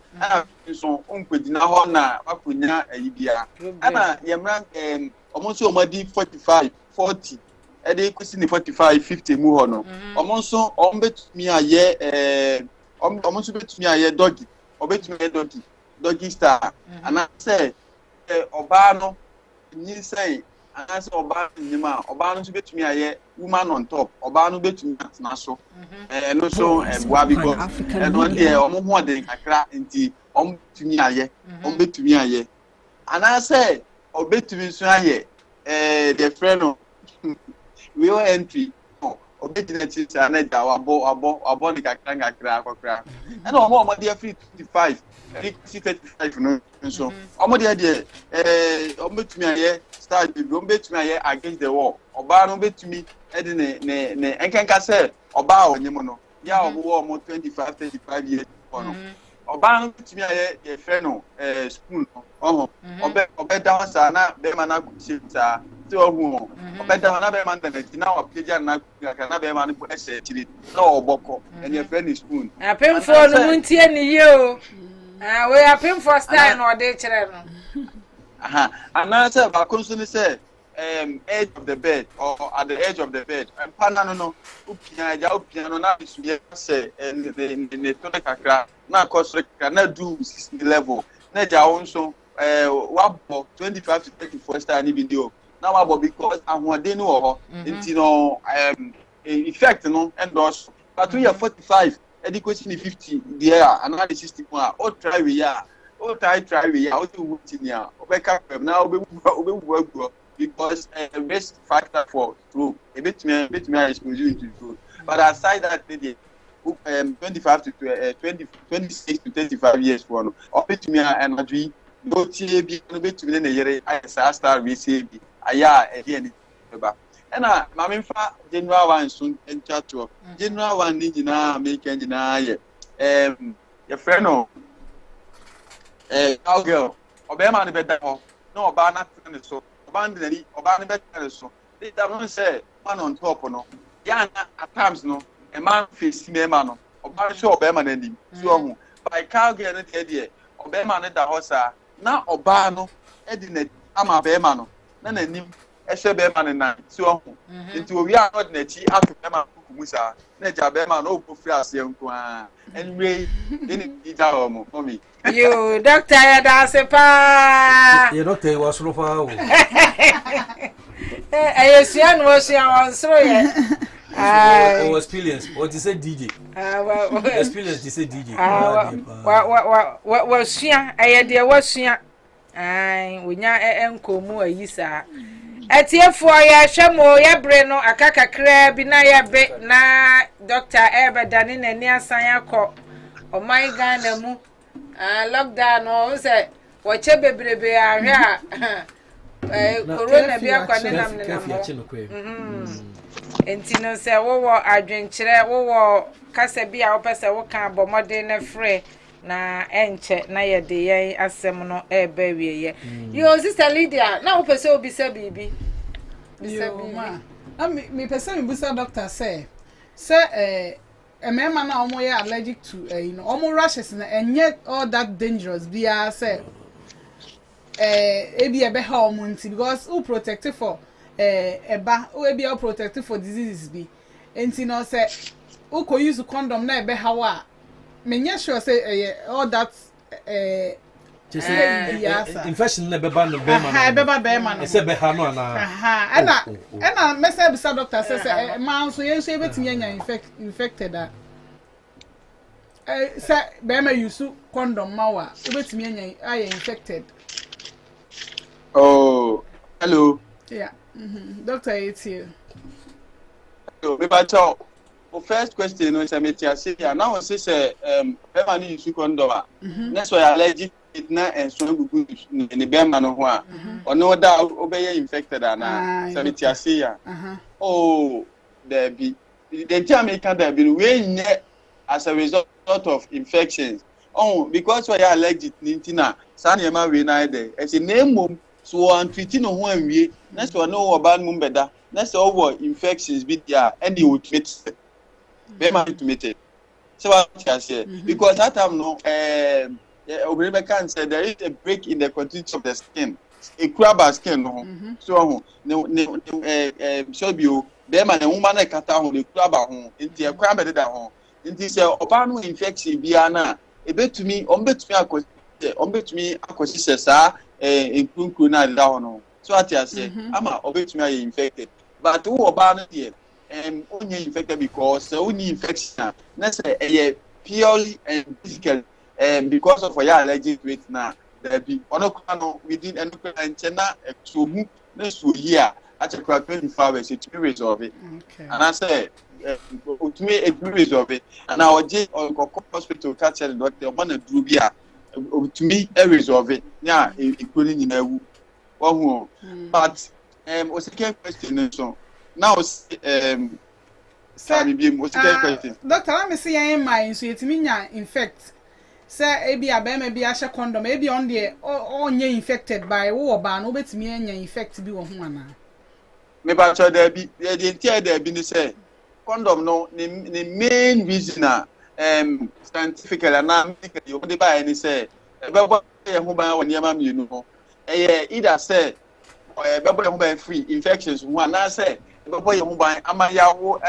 Speaker 8: so on kwedina ho na akonya ayibia ana yemra omonso omadi 45 40 e dey kwesi ni 45 50 mu ho no omonso ombetumi aye omonso betumi aye doggy obetumi aye doggy star ana say oba no ni say ana say oba nyima oba no so betumi aye woman on top oba no betumi na so no so boa because no dey omo ho de kakra nti betumi aye ana say obetumi so aye the friend no we all entry obetumi na na da abo ni kakra kokra and omo dey free 25 35 no so omo dey obetumi aye start the betumi aye against the wall oba no betumi e de ne enkenka say oba onyem no ya obo mo 25 35 years no oba no betumi aye the friend no spoon no obe down sa na be man na kuchita ti ohu obe down na be man na na opeja na na be man e se tiri na oboko and your friend is spoon
Speaker 5: apem for no muntie ni ye o we apem for style no de kire no
Speaker 8: another vacancy say edge of the bed or at the edge of the bed and pana no upia no na bisuye say the to the kakra na cost na do 60 level na ja onso wabo 25 to 34 star ni video na wabo because ahode no ho nti no effect no endorse but we are 45 education 50 there another 60 more or try we ya o try we ya o to wuti ni a obeka kwem na obewu because risk factor for stroke a bit me expose you to stroke but aside that 25 to 26 to 35 years for no o bit me energy no tie bi no bit me na yere I start we say bi aya e dey ni ba na ma me fa January 1 so enta to January 1 ni nyina make nyina ye your friend no cowgirl obema ne beda ho no oba na tene so oba ndani oba ne beda so they don't say man on top no ya na at times no a man face me man no oba show obema na ndim so ho by cowgirl ne dey obema ne da ho sa na oba no e di na ama obema no na nanim e hwe obema ne na so ho nti owi a no de na chi ato obema kumusa na ja obema no ofri ase nko a anyway any ida omo for me
Speaker 5: you doctor ya da se pa
Speaker 7: ye doctor was lo fa o
Speaker 5: ayesia no osia wansro ye
Speaker 7: Oh, experience. What you say DJ? Experience you say DJ.
Speaker 5: Wasua aye de wasua. Ai wonya enkomu ayisa. Etiefo ya hwemo ya bre no akakakra bi na ya be na Dr. Ebedani na ni asan akọ. Oh my God, mu lockdown no say wache bebrebe ahwe a corona bi akwa ne nam ne nam. Enti no say wo adwenkyere wo kasa bi a wo pese wo kan bomode na frɛ na enche na ye de yen asem no ebe wieye. Yo sister Lydia na wo pese obi se bibi.
Speaker 6: Ma me pese me busa doctor say a man na omo ye allergic to omo rashes na enye all that dangerous bia say ebi ebe ha omo nti because who protected for eba who ebi protected for diseases bi enti no say who ko use condom na ebe ha wa menye sure say all that
Speaker 7: infection na beba no be man
Speaker 6: ha beba be man
Speaker 7: say be ha no na
Speaker 6: ena message bisa doctor say man so yen so ebetimi anya infected say be ma use condom ma wa ebetimi anya aye infected.
Speaker 8: Oh, hello.
Speaker 6: Yeah. Doctor, it's you.
Speaker 8: Hello, me ba cho. First question no say me tia say now say be ma ni use condom a na so allergic na enso gugu ni be ma no ho a ono da obeye infected ana say me tia say ya. Oh, there be the time e can there be we as a result of infections. Oh, because we are allergic nintina sane ma we na dey e say na mom so an treating no ho anwie na so no oba mum beda na so over infections be there and the ultimate be ma ultimate so what I say because that time no obìnrin can say there is a break in the continuity of the skin a crab skin no so so bio be ma na woman na kata ho the crab ho nti e crab be da ho nti say oba no infection bia na ebetumi akosi sa nkunkun na da ho no so what I say ama obetumi ay infected but who oba no there only infected because only infection na say purely and physically because of your allergic to it now there be ono within endocrine channel so mu na so here at 24 hours it will resolve it. Okay. And I say to me it will resolve it and I was just on hospital catch the doctor want to do bia to me resolve it yeah including in ewu but o second question so now
Speaker 6: doctor let me see your mind so it mean ya infect say ebi abema bi ahye condom ebi on the onye infected by wo ba no betimi anya infect bi wo ho ana
Speaker 8: me ba cho there be the entire there be ni say condom no the main reason scientifically na medically you dey buy any say e be bo ye ho ba woni ama mi nu ho either say e be bo ye ho ba free infections ho ana say e be bo ye ho ba ama ya wo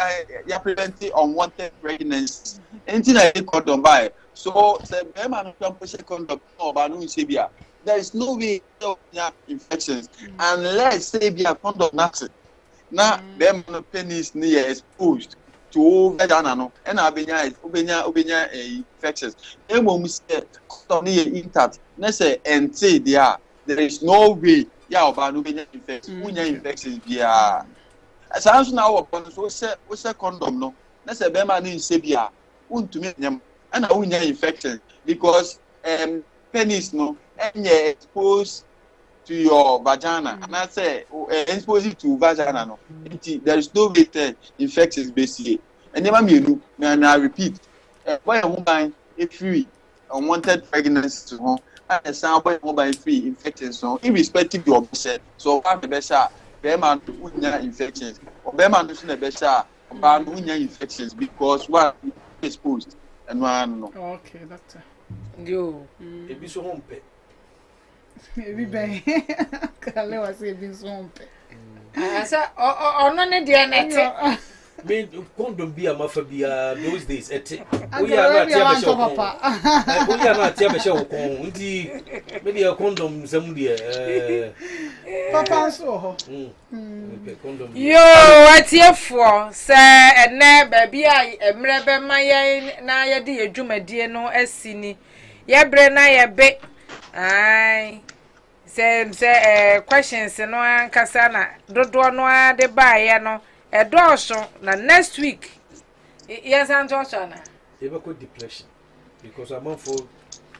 Speaker 8: ya prevent unwanted pregnancies anything like condom buy so say be man no push condom no ba no say bia there is no way to have infections unless say bia condom nothing na them penis ni exposed to vagina no and obenya infections emo say condom ni intact na say ente there is no way ya oba no obenya infections bia asanso na wo kon so say condom no na say be man ni say bia untumi nyam and I will infection because penis no exposed to your vagina and I say exposed to vagina no there is no way to infections basically and never me and I repeat boy a woman free unwanted pregnancy to home and some boy woman free infections so irrespective of the so one the best be man unya infections or be man do the best man unya infections because one exposed and one no.
Speaker 6: Okay, doctor.
Speaker 5: Yo.
Speaker 7: Ebi so hompe.
Speaker 6: Ebi be. Kale wa say ebi so hompe.
Speaker 5: Asa ono ne dia nete.
Speaker 7: Me condom bia mafa bia those days ete.
Speaker 6: We are not tia be show papa.
Speaker 7: We are not tia be show kon. Nti me dia condom sam dia
Speaker 6: Papa so
Speaker 5: yo atiefo se ene baby a emre be maye na ye de adwumadie no asini ye bre na ye be ai se questions no ankasa na dodo no ade baaye no edoso na next week yes antocho na
Speaker 7: you go depression because I'm for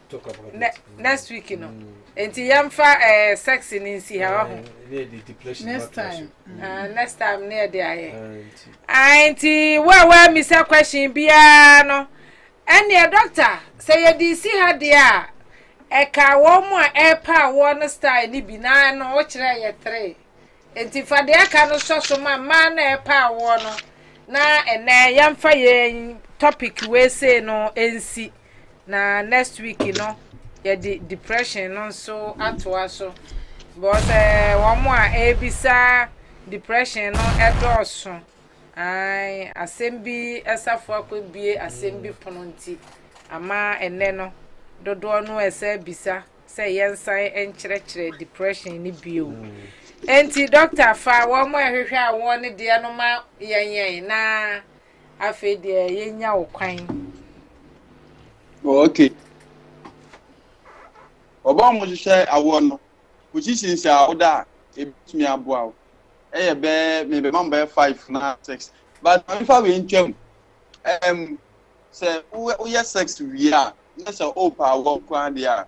Speaker 7: talk about
Speaker 5: next week no enti yamfa sex ni si ha ho
Speaker 7: the depression
Speaker 5: next time near the aye enti wa mi say question bia no ene doctor say you di si ha dia e ka wo mo e pa wo no style ni bi na no wo kire ye 3 enti fa de aka no so ma na e pa wo no na ene yamfa ye topic we say no ensi na next week no ya depression no so atwa so but one more ebisa depression no edoso ai asembi esafo akobie asembi pononti ama ene no dodo no ese bisa say yensan enkyerɛkyerɛ depression ni bio enti doctor fa one more hwehwɛ a won de no ma yenyen na afi de yenya okwan.
Speaker 8: Okay. Oba mo hye awo no. Position sha oda ebitumi aboa. Be me be man be 5 na 6. But if I we ntwam say we sex we are. Na say opa wo kwan dia.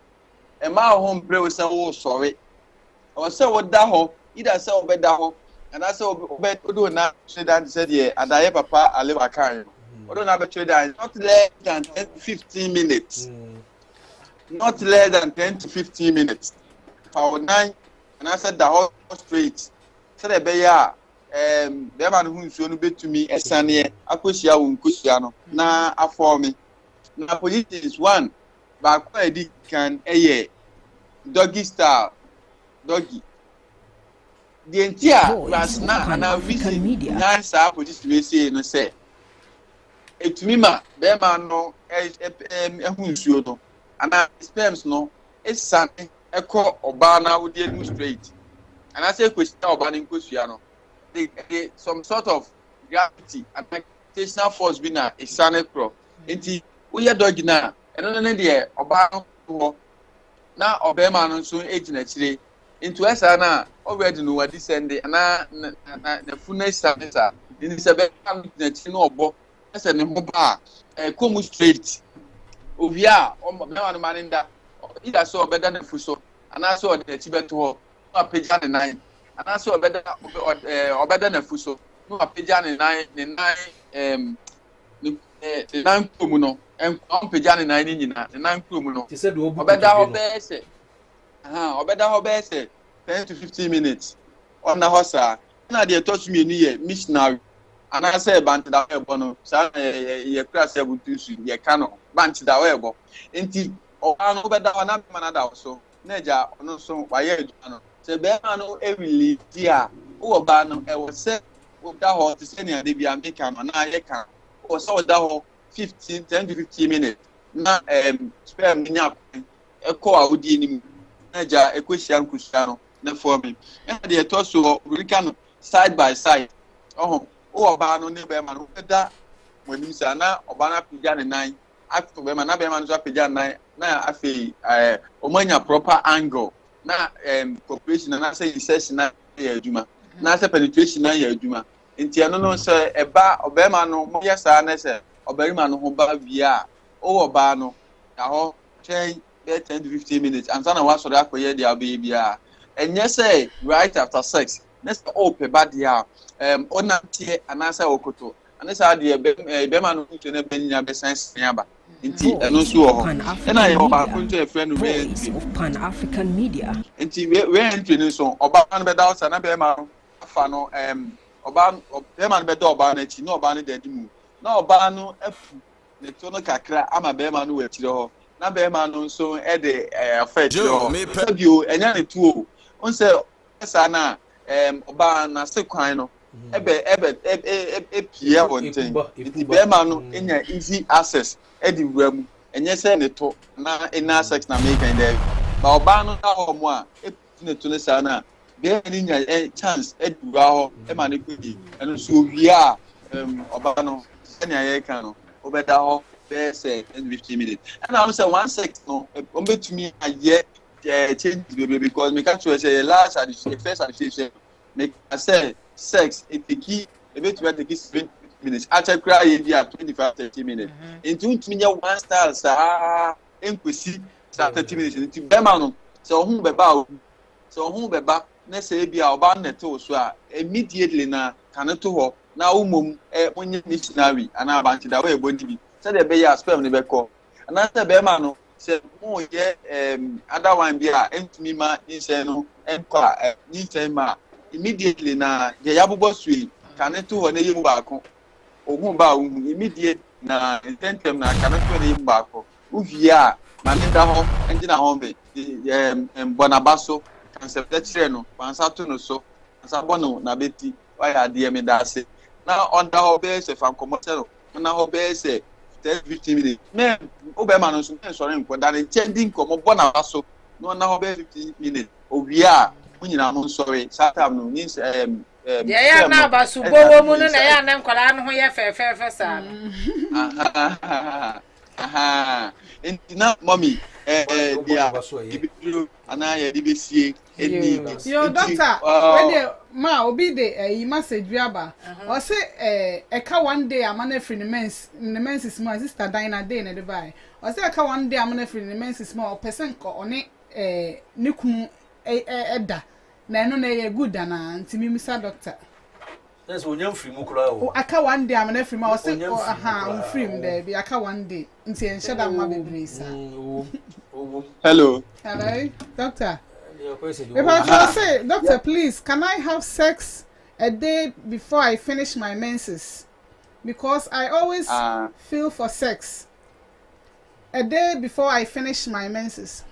Speaker 8: E ma ho mpre we say wo sorry. O say wo da ho, either say obeda ho, and I say obedo na say that said here and I papa aleva kan. Odo na be trade not less than 10 to 15 minutes. Not less than 10 to 15 minutes. For 9 and I said the whole straight. Said the beya be man who so no betumi esane akosia wo nkosia no na afọ me. Na positions 1 ba kwa edi kan eye doggy style doggy. The entire was na na media. Na sa position we say no say etumima be man no ehun nsuo no ana sperms no esane ekọ oba na wo dey mu straight and I say question oba ni nkosua no they some sort of gravity and gravitational force bi na esane kro enti wo ye dog na eno ne de oba no na oba man no so ejina kire into esa na already no wadi send na funa esane sa ni se be kan na kire no obo esa ne ho ba come straight ovia o me wan maninda ida so obeda na fuso ana so de chibeto ho no apeja ne nine ana so obeda na fuso no apeja ne nine ne nine krom no en peja ne nine nyina ne nine krom no obeda ho be se obeda ho be se 10 to 15 minutes on na hosa na de touch me ni ye missionary ana say bant da ebo no sa ye kra say buntu su ye kano bant da ebo enti o anu be da na be manada so na eja ono so wa ye edu no se be anu e really dia wo ba no e wo se wo da ho ti se ni ade bia me kan na ye kan o so da ho 10 to 15 minutes na sperm nya e ko awudi ni na eja e ko hia nkusia no na for me e de to so we kan side by side oh oba no ne be ma no da wani sa na oba na pija ne nan after be ma na be ma no pija nan na afi omanya proper angle na cooperation na say insertion na ya adwuma na say penetration na ya adwuma enti ano no say eba oba ma no mo yesa na say obari ma no ho ba via oba no ya ho train 10 to 15 minutes and sana wa so da koye dia bia enye say right after sex next ope bad ya onantie anasa okoto anasa de be ma no ntu na benya be sense aba nti eno so ho na ye oba kuntu e friend we
Speaker 1: Pan African Media
Speaker 8: nti we entry ni so oba no be da osa na be ma afa no oba be ma no be da oba na chi na oba no dedi mu na oba no afu ne to no kakra ama be ma no we chire ho na be ma no so e de affect ho bio enya ne tuo on se esa na oba na sekwan no ebe pie wonten iti be ma no enya easy access edi wuramu enye se ne to na ina access na make and ba oba no na ho mo a ne to ne sa na be any chance edura ho e ma ne kudi eno so wia oba no anya ye kan no obeda ho be say 15 minutes and I say 1 sec no betumi aye change baby because me can't say last at the first at the make I say sex it take betumi take 7 minutes actually cry in 25-30 minutes into me one style sa enkwesi sa 30 minutes into be ma no so hu beba na say bia oba neto so a immediately na kaneto ho na umom onye missionary ana abanti da we bodi bi say the be ya sperm ne be ko ana say be ma no say mo ye other one bia entumi ma nse no enko nse ma immediately na je yabobo sui kaneto ho na yemu ba ko ohun ba ohun immediate na intentem na kaneto na yemu ba ko uvia ma me da ho engina ho be bonabaso concept chere no pansa to no so pansa bono na beti why ade me da se na under ho be se fan commercial na ho be se 10-15 minutes me obe ma no so sorry nko da ne chending komo bonabaso no na ho be 15 minutes ovia munyina mo sorry satam no ni
Speaker 5: ya na basu bowo mu no na ya na nkwala no ho ye fefe sa
Speaker 8: aha na mommy dia anaya dibesie eni
Speaker 6: yo doctor when ma obi de message biaba o say eka one day amana free the men's small sister Dina day na dey buy o say eka one day amana free the men's small person ko oni ne kun eda na no na ye good na ntimi misa doctor
Speaker 7: yes onyam free mu kura o
Speaker 6: aka one day amana free ma o say on free there be aka one day nti en sheda ma bebre sa
Speaker 8: hello
Speaker 6: doctor if I say doctor please can I have sex a day before I finish my menses because I always feel for sex a day before I finish my menses.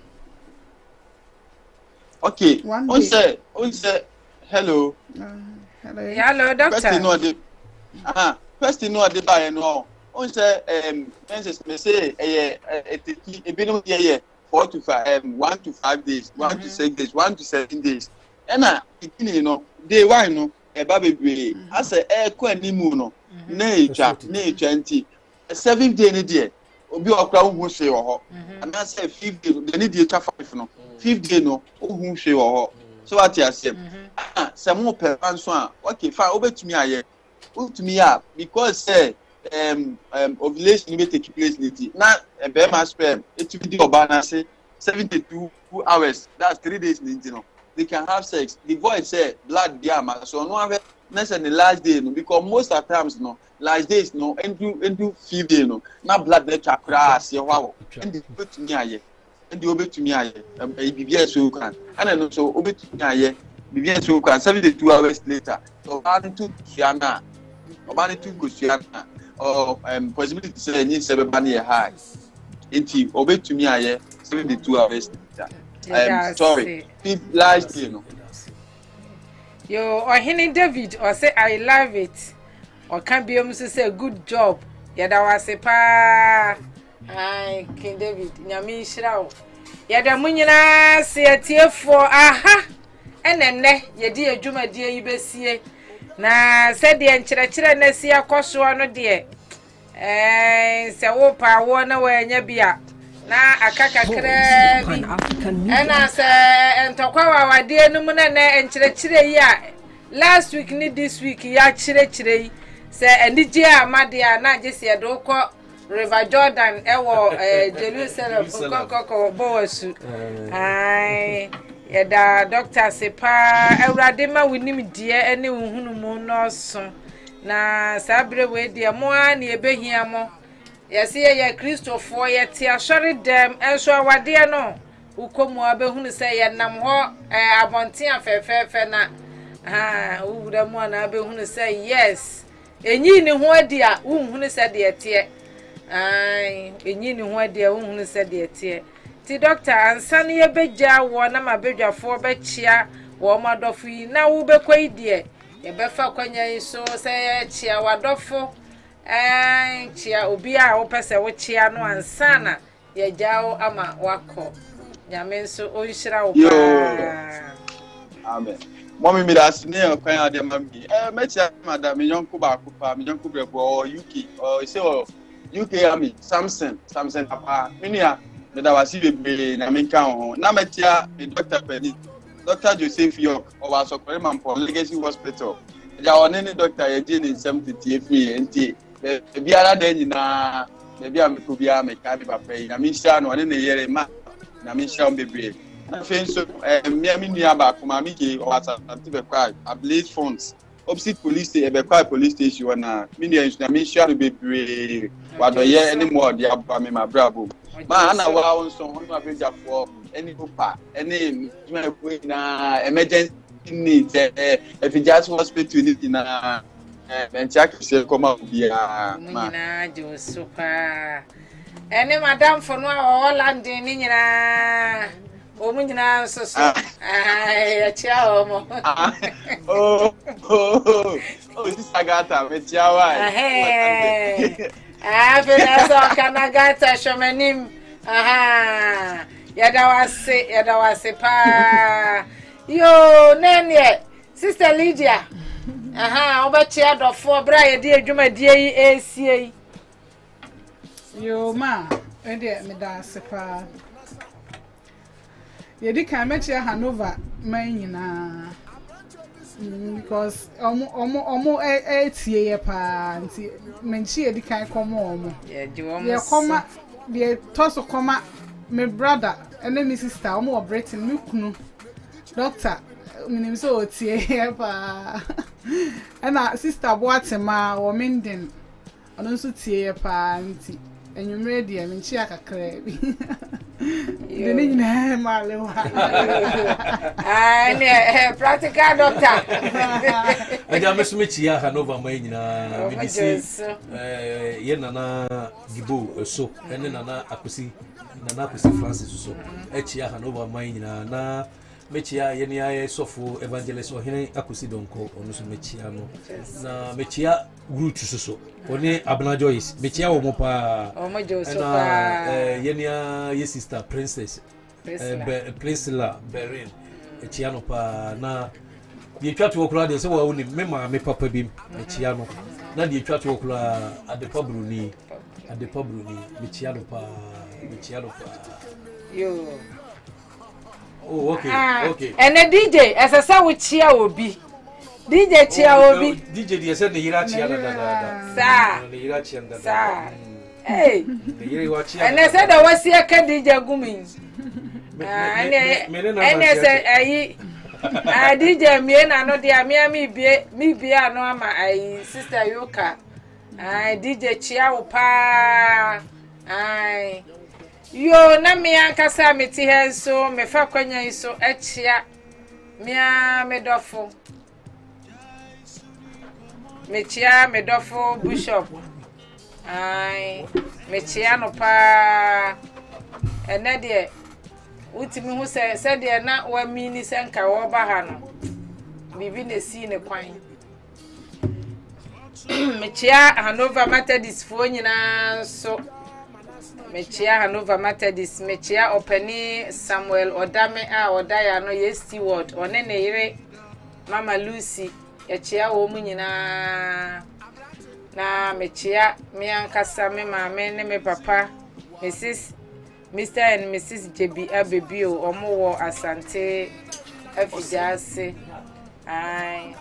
Speaker 8: Okay on say hello
Speaker 5: hello doctor
Speaker 8: first no dey buy no on say menses me say ebinum dey 4 to 5 1 to 5 days 1 to 6 days 1 to 7 days ena ikini no day why no eba bebre asa ko animu no na etwa nti 7th day ni dey obi okra hu hwe ho ana say 5th day the need dey 5 no 5th day no hu hwe ho so what you say say mo per so a okay fine obetumi aye obetumi ya because say ovulation will take place na be ma sperm it will be oba na say 72 hours that's 3 days no they can have sex the void say blood dia ma so no have na say the last day no because most of times no last days no into 5 day no na blood dey chakra ase ho and the obetumi aye and the obetumi aye bibia so kan and no so obetumi aye bibia so kan 72 hours later so add to fiana obani to go fiana possibility to say any 7 money high into obetumi aye 72 hours later. Sorry last day no
Speaker 5: yo ohini David or say I love it or can be able to say good job yada wase pa ai King David nyame nhyira wo yada munyina se atiefo aha enenne yedi adwumadie yi besie na se de nkyerɛkyerɛ na si akoso no de se wo pa wo na wanya bia na akakakra bi ana se entokwa wawade no mu na nkyerɛkyerɛ yi a last week ni this week ya kyerɛkyerɛ yi se anigye amade a na agye se do kɔ River Jordan ewo Jerusalem kokoko bowasu ai yada doctor sepa awurade ma winim die ene hunhunu mu no so na sabre we die mo an ebehia mo yesi ye Kristofo ye ti asori dem enso awade no ukomu abehunu se ye nam ho abonten afefefe na uwura mu na abehunu se yes enyi ni ho adi a unhunu se de tie ai enyi ni ho adi a unhunu se de tie ti doctor ansane ye begya wo na mabedwafo bechia wo madofo yi na wo bekwai die ye befa kwanya yi so se ye chia wadofo chia obi a wo pese wo chia no ansana ye gyawo ama wako nyame nso onhyira wo pa
Speaker 8: Amen. Mommy me that's near kind of mammy. Mecha madam me yonko bakupa, me yonko brebo or UK or say UK army Samson papa. Minia me da wasi be na me kan ho. Na metia me Dr. Penny. Dr. Joseph York or was man for Legacy Hospital. Ja one ni doctor ye je ni 70 free enti. Be ara den na be am ko bia me ka bi papa yi. Na me sha no ne yere ma na me sha bebre. I think so. Me near back from Amiki or at Antibekwa, I believe funds. Opposite police station, Ebekwa police station, me share to be what the year anymore, the Abba, my bravo. Man, I was on my page for any papa, any emergency needs. If you just hospital in a and check to come out, yeah,
Speaker 5: super. Any madam for no all landing in Omunyina so ai chia omo
Speaker 8: this agata me chia wa
Speaker 5: fena so kana gata shomanim yada wase pa yo nenye sister Lydia obachia dofo bra ye di adwuma die yi esie
Speaker 6: yo ma ende me da sepa yedi kan mechi Hanover man nyina because omo etie ye pa nti menchi yedi kan komo omo ye koma ye toso koma me brother and me sister omo operating me kunu doctor minim so tie ye pa and sister boatema o menden ono so tie ye pa nti enyumre dia menchi akakra bi Deni nyina malewa.
Speaker 5: Ne practical doctor.
Speaker 7: Aja mesumeti ya Hanover mai nyina medisi ye nana gibo so ene nana akusi Francis so echi ya Hanover mai nyina na mechia ye ni aye sofo evangelist ohene akusi donko onu so mechia no na mechia root so oni Abna Joyce mechia wo mo pa
Speaker 5: o mo jo so pa
Speaker 7: ye ni ye sister princess Priscilla Berin mechia no pa na die twatu okura de se wa oni mema me papa bi mechia no na die twatu okura adepabru ni mechia no pa
Speaker 5: yo.
Speaker 7: Oh, okay, okay.
Speaker 5: And the DJ, as I saw with Chia Obi. DJ Chia Obi.
Speaker 7: DJ, you said the Irachi and
Speaker 5: Sir. Hey. And I said I was here, DJ Gumi. And I said, I DJ me and I know the me be I know my sister Yoka. I DJ Chia Opa. I. Yo na me ankasa meti he so me fa kwanya so echia me dofo bishop ai me chia no pa ene de utimi hu se de na wa mini senka wo ba ha no bibi na si ne kwan me chia Hanover Methodist fo nyina so mechia Hanover Methodist mechia openi Samuel Odame Odaya no yes steward one ne yire Mama Lucy echia wo mu nyina na mechia me ankasa me maame ne me papa Mrs. Mr. and Mrs. JB Abebio omo wo Asante Afijase ai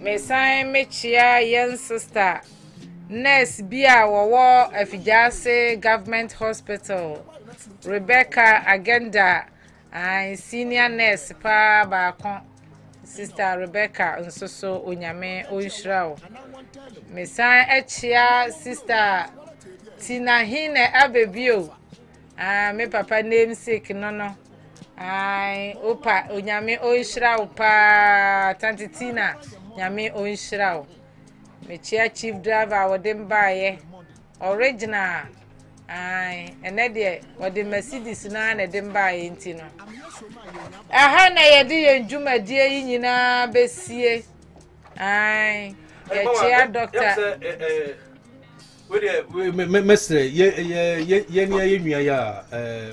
Speaker 5: me sai mechia yen sister nurse bia wo Afijase Government Hospital Rebecca Agenda senior nurse pa ba kon sister Rebecca nsoso onyame onhirao mesan echia sister Tina Hine Abebio me papa namesake no opa onyame onhirao pa Tante Tina nyame onhirao mechia chief driver wodem baaye original ene de wode Mercedes na dem baaye ntino aha na yede yenjumadie yi nyina besie mechia doctor
Speaker 7: we mestre ye nua ya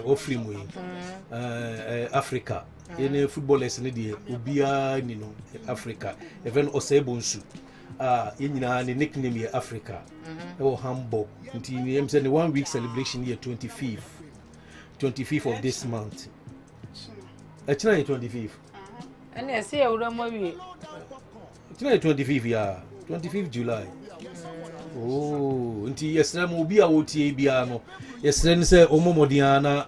Speaker 7: ofri mu Africa Any footballers in the Ubia, Africa, even Osebonsu. The nickname here Africa. Hamburg. Until the 1 week celebration here, 25th of this month. Actually, 25th.
Speaker 5: And I say, I would maybe.
Speaker 7: Actually, 25th, yeah. 25th July. Oh, until yesterday, Mobia OTA Biano. Yesterday, say, Omomodiana,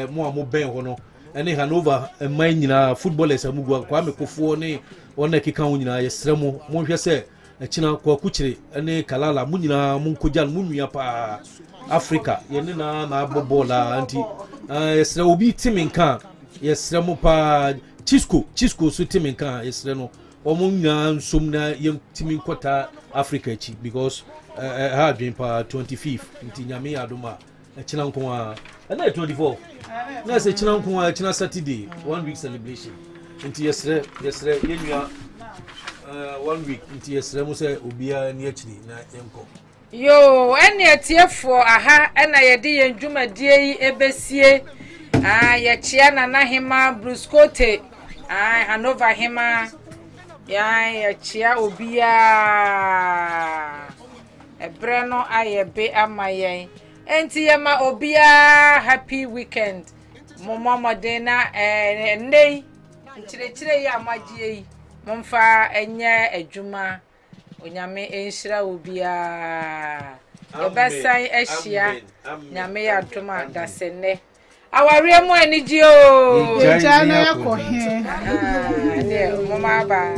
Speaker 7: Moamo Ben, and they Hanover, a mine footballers, and Mugua, Kwame Kofone, one Nekikauna, yesterday, Monja say, a China Kwakuchi, and a Kalala, Munina, Munkujan, Munia pa Africa, Yenina, Nabobola, Auntie, yesterday will be Tim in Khan, yesterday, Mopa Chisco, so Tim in Khan, yesterday. Omunga sumna young Timin Quata Africa because I had been pa 25th in Tinyame Adoma, a Chinanqua, and then 24th. That's a Chinanqua China Saturday, 1 week celebration. Into yesterday, 1 week into yesterday, Musa Ubia and Yachni, Yanko.
Speaker 5: Yo, any a tear for aha, and I did and Juma dear Ebesie, Yachiana Nahima, Bruscote, Hanover Hima. Ya chia obia ebreno ayebe amaye enti yema obia happy weekend mama modena ndey nchire ya amagie momfa enye adwuma onyame enhira obia yebesan ehia nyame ya adwuma dasene aware mo anigye o
Speaker 6: jana yakohe
Speaker 5: ne mama ba